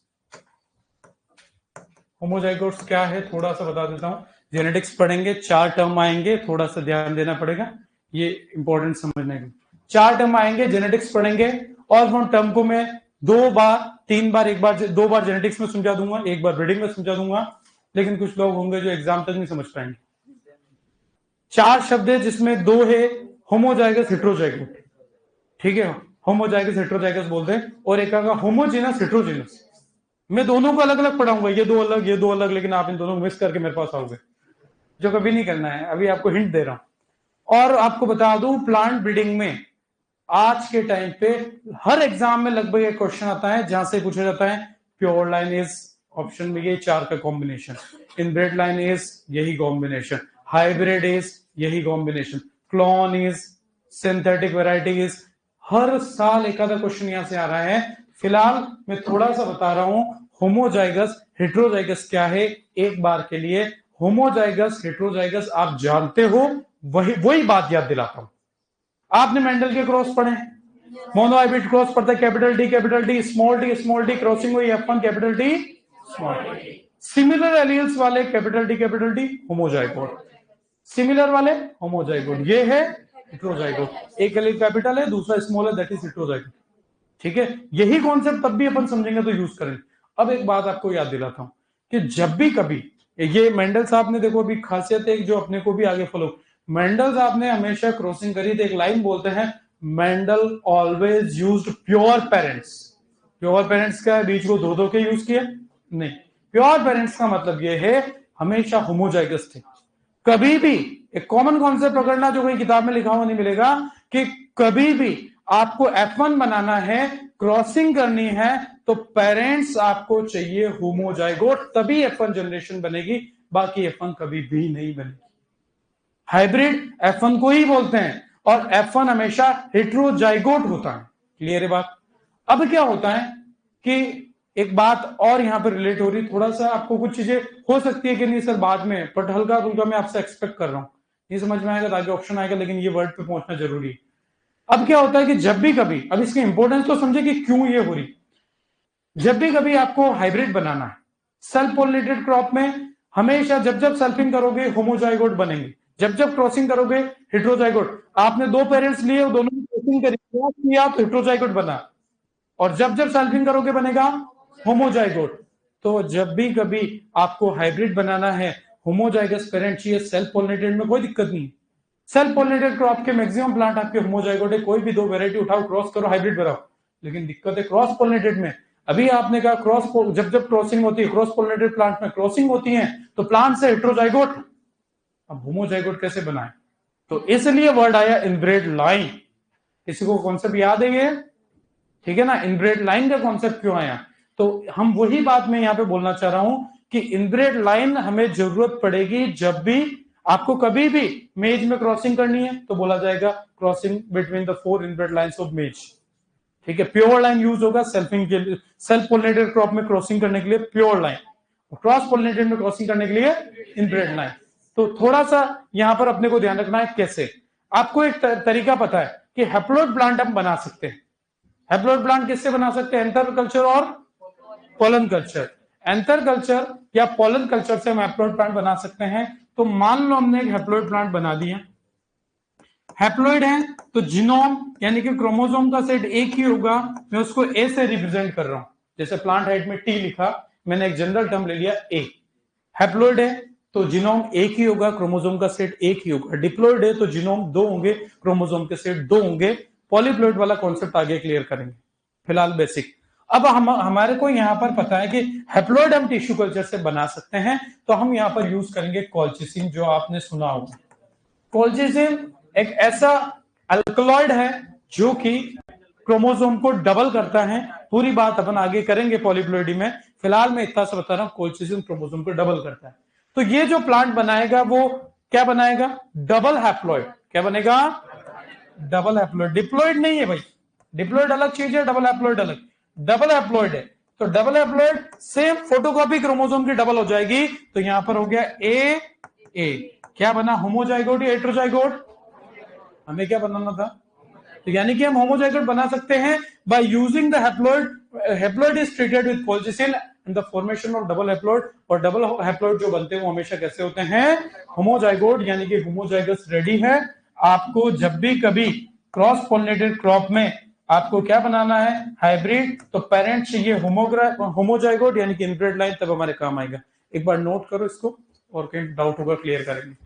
होमोजाइगोट्स क्या है थोड़ा सा बता देता हूं। जेनेटिक्स पढ़ेंगे, 4 टर्म आएंगे, थोड़ा सा ध्यान देना पड़ेगा, ये इंपॉर्टेंट समझने के। 4 टर्म आएंगे, जेनेटिक्स पढ़ेंगे, और उन टर्म को मैं 2 बार 3 बार, 1 बार 2 बार जेनेटिक्स में समझा दूंगा, 1 बार ब्रीडिंग में समझा दूंगा, लेकिन कुछ लोग होंगे जो एग्जाम तक नहीं समझ पाएंगे। 4 शब्द है जिसमें 2 है होमोजाइगस हेट्रोजाइगस, ठीक है, होमोजाइगस हेट्रोजाइगस बोलते हैं, और एक आएगा होमोजेनस हेट्रोजेनस। मैं दोनों को अलग अलग पढ़ाऊंगा, ये 2 अलग, ये 2 अलग, लेकिन आप इन दोनों को मिक्स करके मेरे पास आओगे, जो कभी नहीं करना है। अभी आपको हिंट दे रहा हूं। और आपको बता दूं, प्लांट ब्रीडिंग में आज के टाइम पे हर एग्जाम में लगभग एक क्वेश्चन आता है जहां से पूछा जाता है प्योर लाइन इज, ऑप्शन में ये 4 का कॉम्बिनेशन, इनब्रेड लाइन इज यही कॉम्बिनेशन, हाइब्रिड इज यही combination, clone is, synthetic variety is. हर साल एक आधा क्वेश्चन यहां से आ रहा है। फिलहाल मैं थोड़ा सा बता रहा हूं होमोजाइगस हेट्रोजाइगस क्या है, एक बार के लिए। होमोजाइगस हेट्रोजाइगस आप जानते हो, वही बात याद दिलाता हूं। आपने मेंडल के क्रॉस पढ़े, मोनो हाइब्रिड क्रॉस पड़ता है capital D small D crossing हुई F1 capital D small D. Similar alleles वाले कैपिटल डी होमोजाइगोट, सिमिलर वाले होमोजाइगोट। ये है हेटेरोजाइगोट, एक एलील कैपिटल है दूसरा स्मॉल है, दैट इज हेटेरोजाइगोट। ठीक है, यही कॉन्सेप्ट तब भी अपन समझेंगे तो यूज करेंगे। अब एक बात आपको याद दिलाता हूं कि जब भी कभी ये मेंडल साहब ने देखो अभी खासियत है जो अपने को भी आगे फॉलो, मेंडल साहब ने हमेशा क्रॉसिंग करी थी, एक लाइन बोलते हैं Mendel always used pure parents. Pure parents का बीच को दो के यूज किया नहीं, प्योर पेरेंट्स का मतलब ये है हमेशा होमोजाइगस थे। कभी भी एक कॉमन कॉन्सेप्ट पकड़ना जो कोई किताब में लिखा हुआ नहीं मिलेगा कि कभी भी आपको F1 बनाना है, क्रॉसिंग करनी है, तो पेरेंट्स आपको चाहिए होमोजाइगोट, तभी F1 जनरेशन बनेगी, बाकी F1 कभी भी नहीं बनेगी। हाइब्रिड F1 को ही बोलते हैं और F1 हमेशा हेट्रोजाइगोट होता है। क्लियर है बात? अब क्या होता है कि एक बात और यहां पर रिलेट हो रही, थोड़ा सा आपको कुछ चीजें हो सकती है कि नहीं सर बाद में, बट हल्का फुल्का मैं आपसे एक्सपेक्ट कर रहा हूं, नहीं समझ में आएगा तो आगे ऑप्शन आएगा, लेकिन ये वर्ड पे पहुंचना जरूरी है। अब क्या होता है कि जब भी कभी, अब इसकी इंपॉर्टेंस तो समझे कि क्यों ये हो रही, जब भी कभी आपको हाइब्रिड बनाना है सेल्फ पॉलिनेटेड क्रॉप में, हमेशा जब जब सेल्फिंग करोगे होमोजाइगोट बनेंगे, जब जब क्रॉसिंग करोगे हेट्रोजाइगोट। आपने दो पेरेंट्स लिए, दोनों की क्रॉसिंग करी, क्रॉस किया तो हेट्रोजाइगोट बना, और जब जब सेल्फिंग करोगे बनेगा होमोजाइगोट। तो जब भी कभी आपको हाइब्रिड बनाना है, होमोजाइगस पेरेंट चाहिए, सेल्फ पॉलिनेटेड में कोई दिक्कत नहीं। सेल्फ पॉलिनेटेड क्रॉप के मैक्सिमम प्लांट आपके होमोजाइगोट है, कोई भी दो वेराइटी उठाओ क्रॉस करो हाइब्रिड बनाओ, लेकिन दिक्कत है क्रॉस पॉलिनेटेड में। अभी आपने कहा क्रॉस, जब जब क्रॉसिंग होती है क्रॉस पॉलिनेटेड प्लांट में क्रॉसिंग होती है तो प्लांट से हेट्रोजाइगोट, अब होमोजाइगोट कैसे बनाए? तो इसलिए वर्ड आया इनब्रेड लाइन। किसी को कॉन्सेप्ट याद है ये? ठीक है ना, इनब्रेड लाइन का कॉन्सेप्ट क्यों आया? तो हम वही बात मैं यहां पे बोलना चाह रहा हूं कि इनब्रेड लाइन हमें जरूरत पड़ेगी जब भी आपको कभी भी मेज में क्रॉसिंग करनी है, तो बोला जाएगा crossing between the four inbred lines of मेज। ठीक है, प्योर लाइन यूज होगा सेल्फिंग के लिए, सेल्फ पोलिनेटेड क्रॉप में क्रॉसिंग करने के लिए प्योर लाइन, क्रॉस पोलिनेटेड में क्रॉसिंग करने के लिए इनब्रेड लाइन। तो थोड़ा सा यहां पर अपने को ध्यान रखना है कैसे। आपको एक तरीका पता है कि हैप्लॉइड प्लांट हम बना सकते हैं। हैप्लॉइड प्लांट किससे बना सकते हैं? एंथर कल्चर और पोलन कल्चर। एंथर कल्चर या पोलन कल्चर से हम हैप्लॉइड प्लांट बना सकते हैं। तो मान लो हमने एक हैप्लॉइड प्लांट बना दिया, हैप्लॉइड है तो जीनोम यानी कि क्रोमोसोम का सेट एक ही होगा, मैं उसको ए से रिप्रेजेंट कर रहा हूं, जैसे प्लांट हेड में टी लिखा, मैंने एक जनरल टर्म ले लिया ए। हैप्लॉइड है तो जीनोम एक ही होगा, क्रोमोसोम का सेट एक ही होगा। डिप्लॉइड है तो जीनोम दो होंगे, क्रोमोसोम के सेट दो होंगे। पॉलीप्लॉइड वाला कॉन्सेप्ट आगे क्लियर करेंगे, फिलहाल बेसिक। अब हम हमारे को यहां पर पता है कि हैप्लॉइड हम टिश्यू कल्चर से बना सकते हैं, तो हम यहां पर यूज करेंगे कोल्चिसिन, जो आपने सुना होगा। कोल्चिसिन एक ऐसा अल्कलॉइड है जो कि क्रोमोसोम को डबल करता है। पूरी बात अपन आगे करेंगे पॉलीप्लॉइडी में, फिलहाल मैं इतना सा बता रहा हूं, कोल्चिसिन क्रोमोसोम को डबल करता है। तो ये जो प्लांट बनाएगा वो क्या बनाएगा? Double haploid. क्या बनेगा? Double haploid. डिप्लॉइड नहीं है भाई, डिप्लॉइड अलग चीज है, डबल हैप्लॉइड अलग। डबल हैप्लॉइड है तो double haploid same photocopy chromosome की डबल हो जाएगी, तो यहां पर हो गया ए ए। क्या बना? होमोजाइगोट या हेटेरोजाइगोट? हमें क्या बनाना था? तो यानी कि हम होमोजाइगोट बना सकते हैं by using the haploid. Haploid is treated with colchicine in the formation of double haploid, और डबल हैप्लॉइड जो बनते हैं वो हमेशा कैसे होते हैं? होमोजाइगोट, यानी कि होमोजाइगस रेडी है। आपको जब भी कभी क्रॉस पॉलिनेटेड क्रॉप में आपको क्या बनाना है? हाइब्रिड, तो पेरेंट चाहिए होमोजाइगोट यानी कि इनब्रेड लाइन, तब हमारे काम आएगा। एक बार नोट करो इसको, और कहीं डाउट होगा क्लियर करेंगे।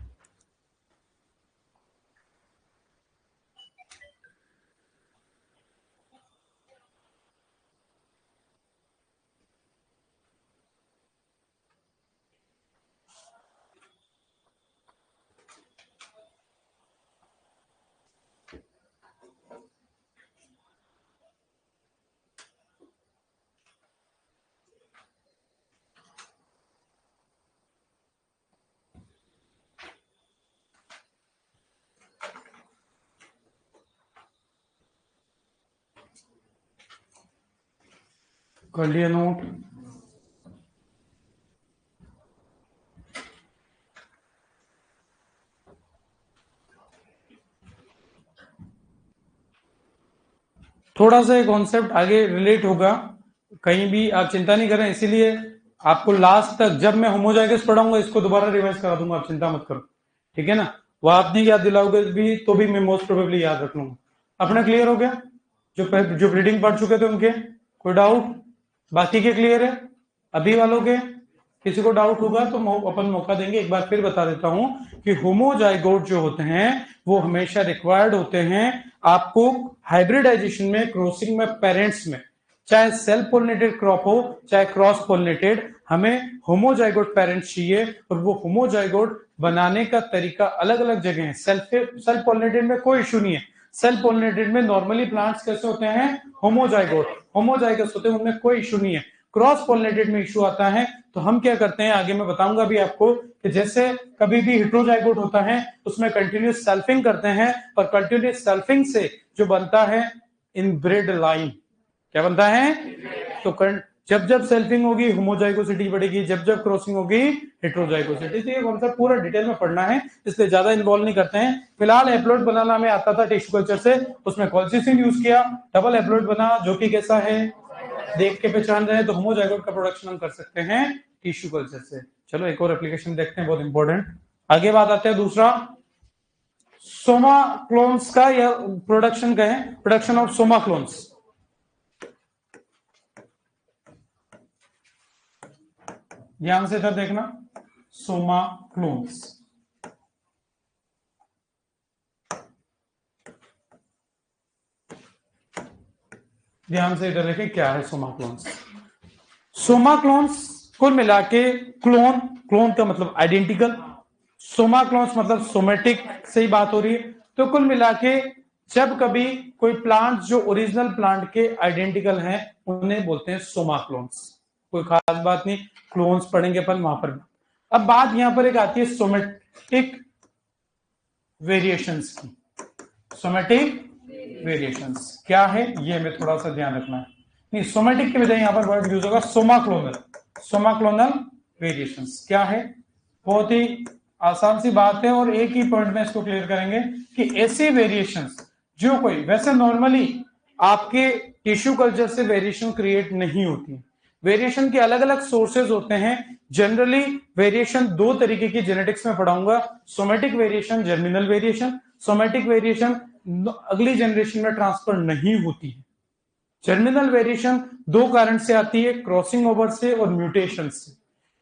कर लिया नोट? थोड़ा सा ये कॉन्सेप्ट आगे रिलेट होगा, कहीं भी आप चिंता नहीं करें, इसीलिए आपको लास्ट तक जब मैं होमोजाइगस पढ़ाऊंगा इसको दोबारा रिवाइज करा दूंगा, आप चिंता मत करो, ठीक है ना। वो आप नहीं याद दिलाओगे भी तो भी मैं मोस्ट प्रोबेबली याद रख लूंगा। अपना क्लियर हो गया? जो रीडिंग पढ़ चुके थे उनके कोई डाउट? बाकी के क्लियर है? अभी वालों के किसी को डाउट होगा तो अपन मौका देंगे। एक बार फिर बता देता हूं कि होमोजाइगोट जो होते हैं वो हमेशा रिक्वायर्ड होते हैं आपको हाइब्रिडाइजेशन में, क्रॉसिंग में, पेरेंट्स में, चाहे सेल्फ पोलिनेटेड क्रॉप हो चाहे क्रॉस पोलिनेटेड, हमें होमोजाइगोट पेरेंट्स चाहिए। और वो होमोजाइगोट बनाने का तरीका अलग अलग जगह है। सेल्फ पोलिनेटेड में कोई इशू नहीं है। सेल्फ पोलिनेटेड में नॉर्मली प्लांट्स कैसे होते हैं? होमोजाइगस होते हैं, उनमें कोई इशू नहीं है। क्रॉस पोलिनेटेड में इशू आता है। तो हम क्या करते हैं, आगे मैं बताऊंगा भी आपको कि जैसे कभी भी हेटेरोजाइगोट होता है उसमें कंटिन्यूस सेल्फिंग करते हैं, और कंटिन्यूस सेल्फिंग से जो बनता है इनब्रेड लाइन, क्या बनता है? तो जब जब सेल्फिंग होगी होमोजाइगोसिटी बढ़ेगी, जब जब क्रॉसिंग होगी हेटेरोजाइगोसिटी। तो ये कॉन्सेप्ट पूरा डिटेल में पढ़ना है, इसलिए ज्यादा इन्वॉल्व नहीं करते हैं। फिलहाल एप्लोइड बनाना में आता था टिश्यू कल्चर से, उसमें कॉल्सिसिन यूज किया, डबल एप्लोइड बना, जो कि कैसा है देख के पहचान रहे हैं। तो होमोजाइगोट का प्रोडक्शन हम कर सकते हैं टिश्यू कल्चर से। चलो एक और एप्लीकेशन देखते हैं, बहुत इंपॉर्टेंट। आगे बात आते हैं दूसरा, सोमा क्लोन्स का, या प्रोडक्शन का है, प्रोडक्शन ऑफ सोमा क्लोन्स। ध्यान से इधर देखना, सोमा क्लोन्स। ध्यान से इधर देखें क्या है सोमा क्लोन्स। सोमा क्लोन्स कुल मिला के, क्लोन का मतलब आइडेंटिकल, सोमा क्लोन्स मतलब सोमेटिक से ही बात हो रही है। तो कुल मिला के जब कभी कोई प्लांट जो ओरिजिनल प्लांट के आइडेंटिकल हैं उन्हें बोलते हैं सोमा क्लोन्स। कोई खास बात नहीं, क्लोन्स पढ़ेंगे अपन वहां पर। अब बात यहां पर एक आती है सोमेटिक वेरिएशंस की। सोमेटिक वेरिएशंस क्या है ये हमें थोड़ा सा ध्यान रखना है। नहीं, सोमेटिक के बजाय यहां पर वर्ड यूज होगा Soma clonal. Soma clonal variations क्या है? बहुत ही आसान सी बात है, और एक ही पॉइंट में इसको क्लियर करेंगे कि ऐसे वेरिएशंस जो कोई, वैसे नॉर्मली आपके टिश्यू कल्चर से वेरिएशन क्रिएट नहीं होती है। वेरिएशन के अलग अलग सोर्सेज होते हैं। जनरली वेरिएशन दो तरीके की जेनेटिक्स में पढ़ाऊंगा, somatic variation, germinal variation. Somatic variation अगली जनरेशन में ट्रांसफर नहीं होती है। जर्मिनल वेरिएशन दो कारण से आती है, क्रॉसिंग ओवर से और म्यूटेशन से।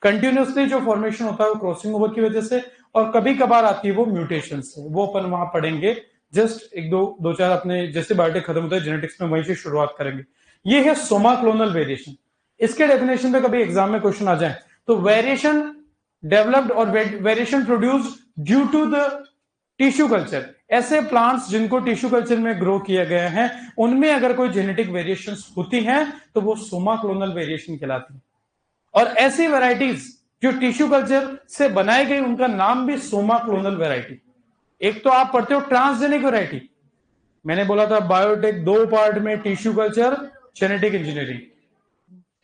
कंटिन्यूसली जो फॉर्मेशन होता है वो क्रॉसिंग ओवर की वजह से, और कभी कभार आती है वो म्यूटेशन से। वो अपन वहां पढ़ेंगे। जस्ट एक दो चार अपने जैसे बायोटेक खत्म होता है जेनेटिक्स में, वहीं से शुरुआत करेंगे। ये है सोमा क्लोनल वेरिएशन। इसके डेफिनेशन पे कभी एग्जाम में क्वेश्चन आ जाए तो, वेरिएशन डेवलप्ड और variation produced due to the tissue culture. ऐसे प्लांट्स जिनको टिश्यू कल्चर में ग्रो किया गया है उनमें अगर कोई जेनेटिक वेरिएशंस होती हैं तो वो सोमा क्लोनल वेरिएशन कहलाती है। और ऐसी वैरायटीज जो टिश्यू कल्चर से बनाई गई उनका नाम भी सोमा क्लोनल वैरायटी। एक तो आप पढ़ते हो ट्रांसजेनिक वैरायटी, मैंने बोला था बायोटेक दो पार्ट में, tissue culture, genetic engineering.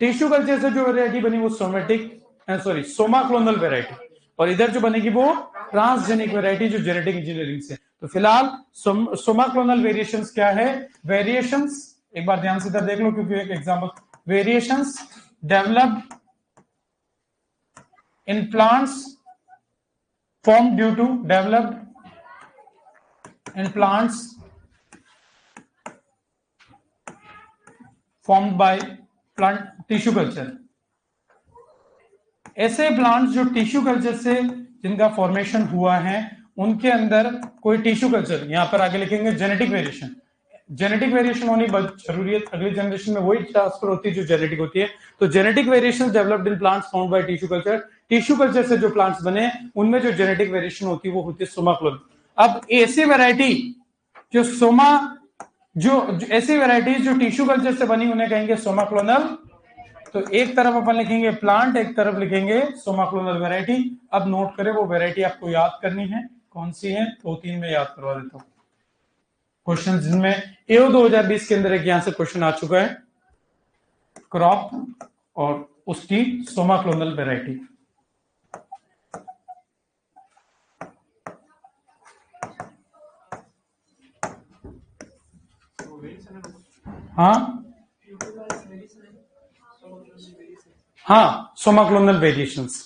Tissue culture से जो वैरायटी बनी वो सोमा क्लोनल वैरायटी, और इधर जो बनेगी वो ट्रांसजेनिक वैरायटी जो जेनेटिक इंजीनियरिंग से। तो फिलहाल सोमा क्लोनल वेरिएशंस क्या है? वेरिएशंस एक बार ध्यान से इधर देख लो क्योंकि एक example, variations developed in plants formed due to developed in plants formed by plant tissue culture। ऐसे प्लांट्स जो टिश्यू कल्चर से जिनका फॉर्मेशन हुआ है उनके अंदर कोई टिश्यू कल्चर, यहां पर आगे लिखेंगे जेनेटिक वेरिएशन। जेनेटिक वेरिएशन होनी बहुत जरूरी है, अगली जनरेशन में वही ट्रांसफर होती है जो जेनेटिक होती है। तो genetic variation developed in plants found by tissue culture. Tissue culture से जो प्लांट्स बने उनमें जो जेनेटिक वेरिएशन होती है वो होती है सोमा क्लोनल। अब ऐसी वैरायटी जो सोमा, जो ऐसी वैरायटीज जो टिश्यू कल्चर से बनी उन्हें कहेंगे सोमा क्लोनल। तो एक तरफ अपन लिखेंगे प्लांट, एक तरफ लिखेंगे सोमा क्लोनल वैरायटी। अब नोट करें वो वैरायटी आपको याद करनी है कौन सी है, दो तीन में याद करवा देता हूं क्वेश्चन जिनमें एओ 2020 के अंदर एक यहां से क्वेश्चन आ चुका है, क्रॉप और उसकी सोमा क्लोनल वैरायटी। हाँ हाँ, सोमाक्लोनल वेरिएशंस।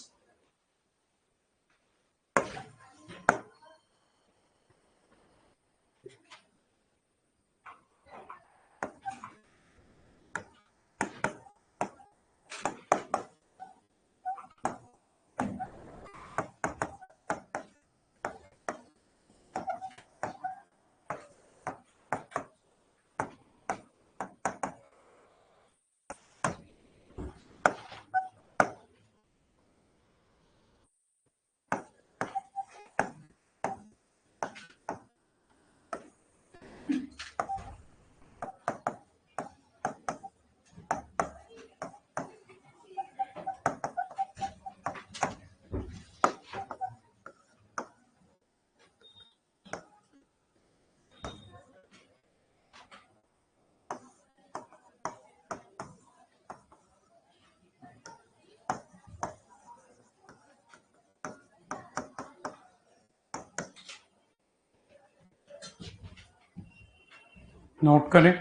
नोट करें।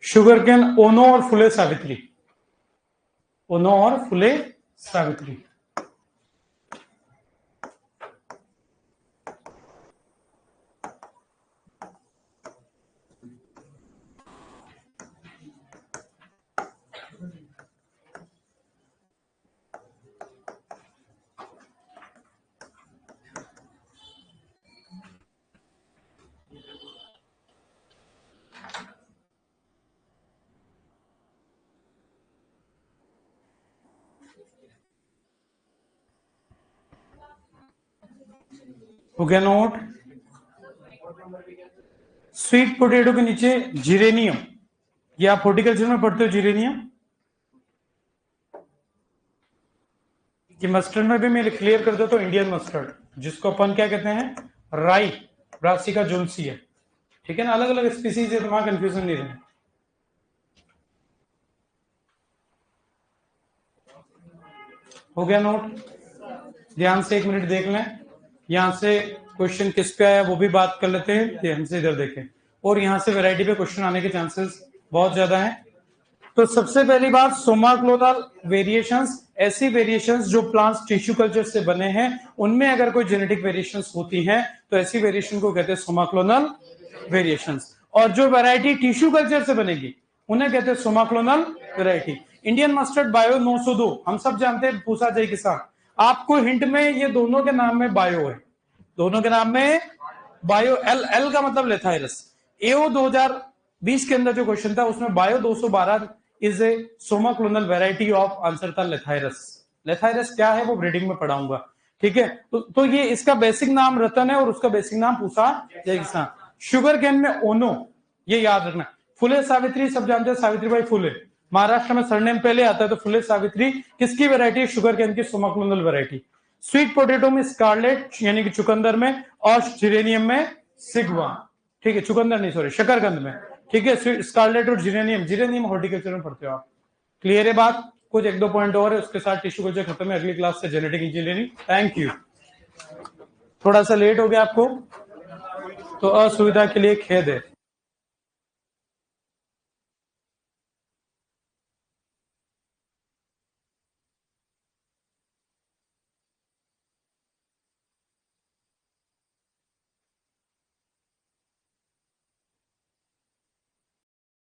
शुगर केन ओनो और फुले सावित्री, ओनो और फुले सावित्री। हो गया नोट। स्वीट पोटैटो के नीचे जिरेनियम, ये आप हॉर्टिकल्चर में पढ़ते हो जिरेनियम, कि मस्टर्ड में भी मैं क्लियर कर दो तो इंडियन मस्टर्ड, जिसको अपन क्या कहते हैं, राई ब्रासिका जोन्सिया, ठीक है ना, अलग अलग स्पीसीज है, तो वहां कंफ्यूजन नहीं रहना। हो गया नोट। ध्यान से 1 मिनट देख लें, यहां से क्वेश्चन किस पे आया वो भी बात कर लेते हैं, ध्यान से इधर देखें, और यहां से वैरायटी पे क्वेश्चन आने के चांसेस बहुत ज्यादा हैं। तो सबसे पहली बात, सोमाक्लोनल वेरिएशंस, ऐसी वेरिएशंस जो प्लांट्स टिश्यू कल्चर से बने हैं, उनमें अगर कोई जेनेटिक वेरिएशंस होती हैं तो ऐसी वेरिएशन को कहते हैं सोमाक्लोनल वेरिएशंस। और जो वैरायटी टिश्यू कल्चर से बनेगी उन्हें कहते हैं somaclonal variety. Indian mustard bio 902 हम सब जानते हैं, पूछा जाए किसान, आपको हिंट में ये दोनों के नाम में बायो है, दोनों के नाम में बायो, एल एल का मतलब लेथाइरस। एओ 2020 के अंदर जो क्वेश्चन था उसमें bio 212 is a somaclonal variety of, answer था लेथाइरस। लेथाइरस क्या है वो ब्रीडिंग में पढ़ाऊंगा, ठीक है। तो ये इसका बेसिक नाम रतन है और उसका बेसिक नाम पूछा जाएगा। शुगर केन में ओनो, ये याद रखना। फुले सावित्री सब जानते हैं, सावित्रीबाई फुले, महाराष्ट्र में सरनेम पहले आता है, तो फुले सावित्री किसकी वेरायटी है, शुगर केन की सोमाक्लोनल वेरायटी। स्वीट पोटैटो में स्कारलेट यानी कि चुकंदर में, और जिरेनियम में सिगवा, ठीक है, चुकंदर नहीं सॉरी शकरकंद में, ठीक है। स्कारलेट और जिरेनियम, जिरेनियम हॉर्टिकल्चर में पढ़ते हो आप, क्लियर है बात। कुछ 1-2 पॉइंट और है, उसके साथ टिश्यू कल्चर खत्म है, अगली क्लास से जेनेटिक इंजीनियरिंग। Thank you. थोड़ा सा लेट हो गया आपको तो असुविधा के लिए खेद है।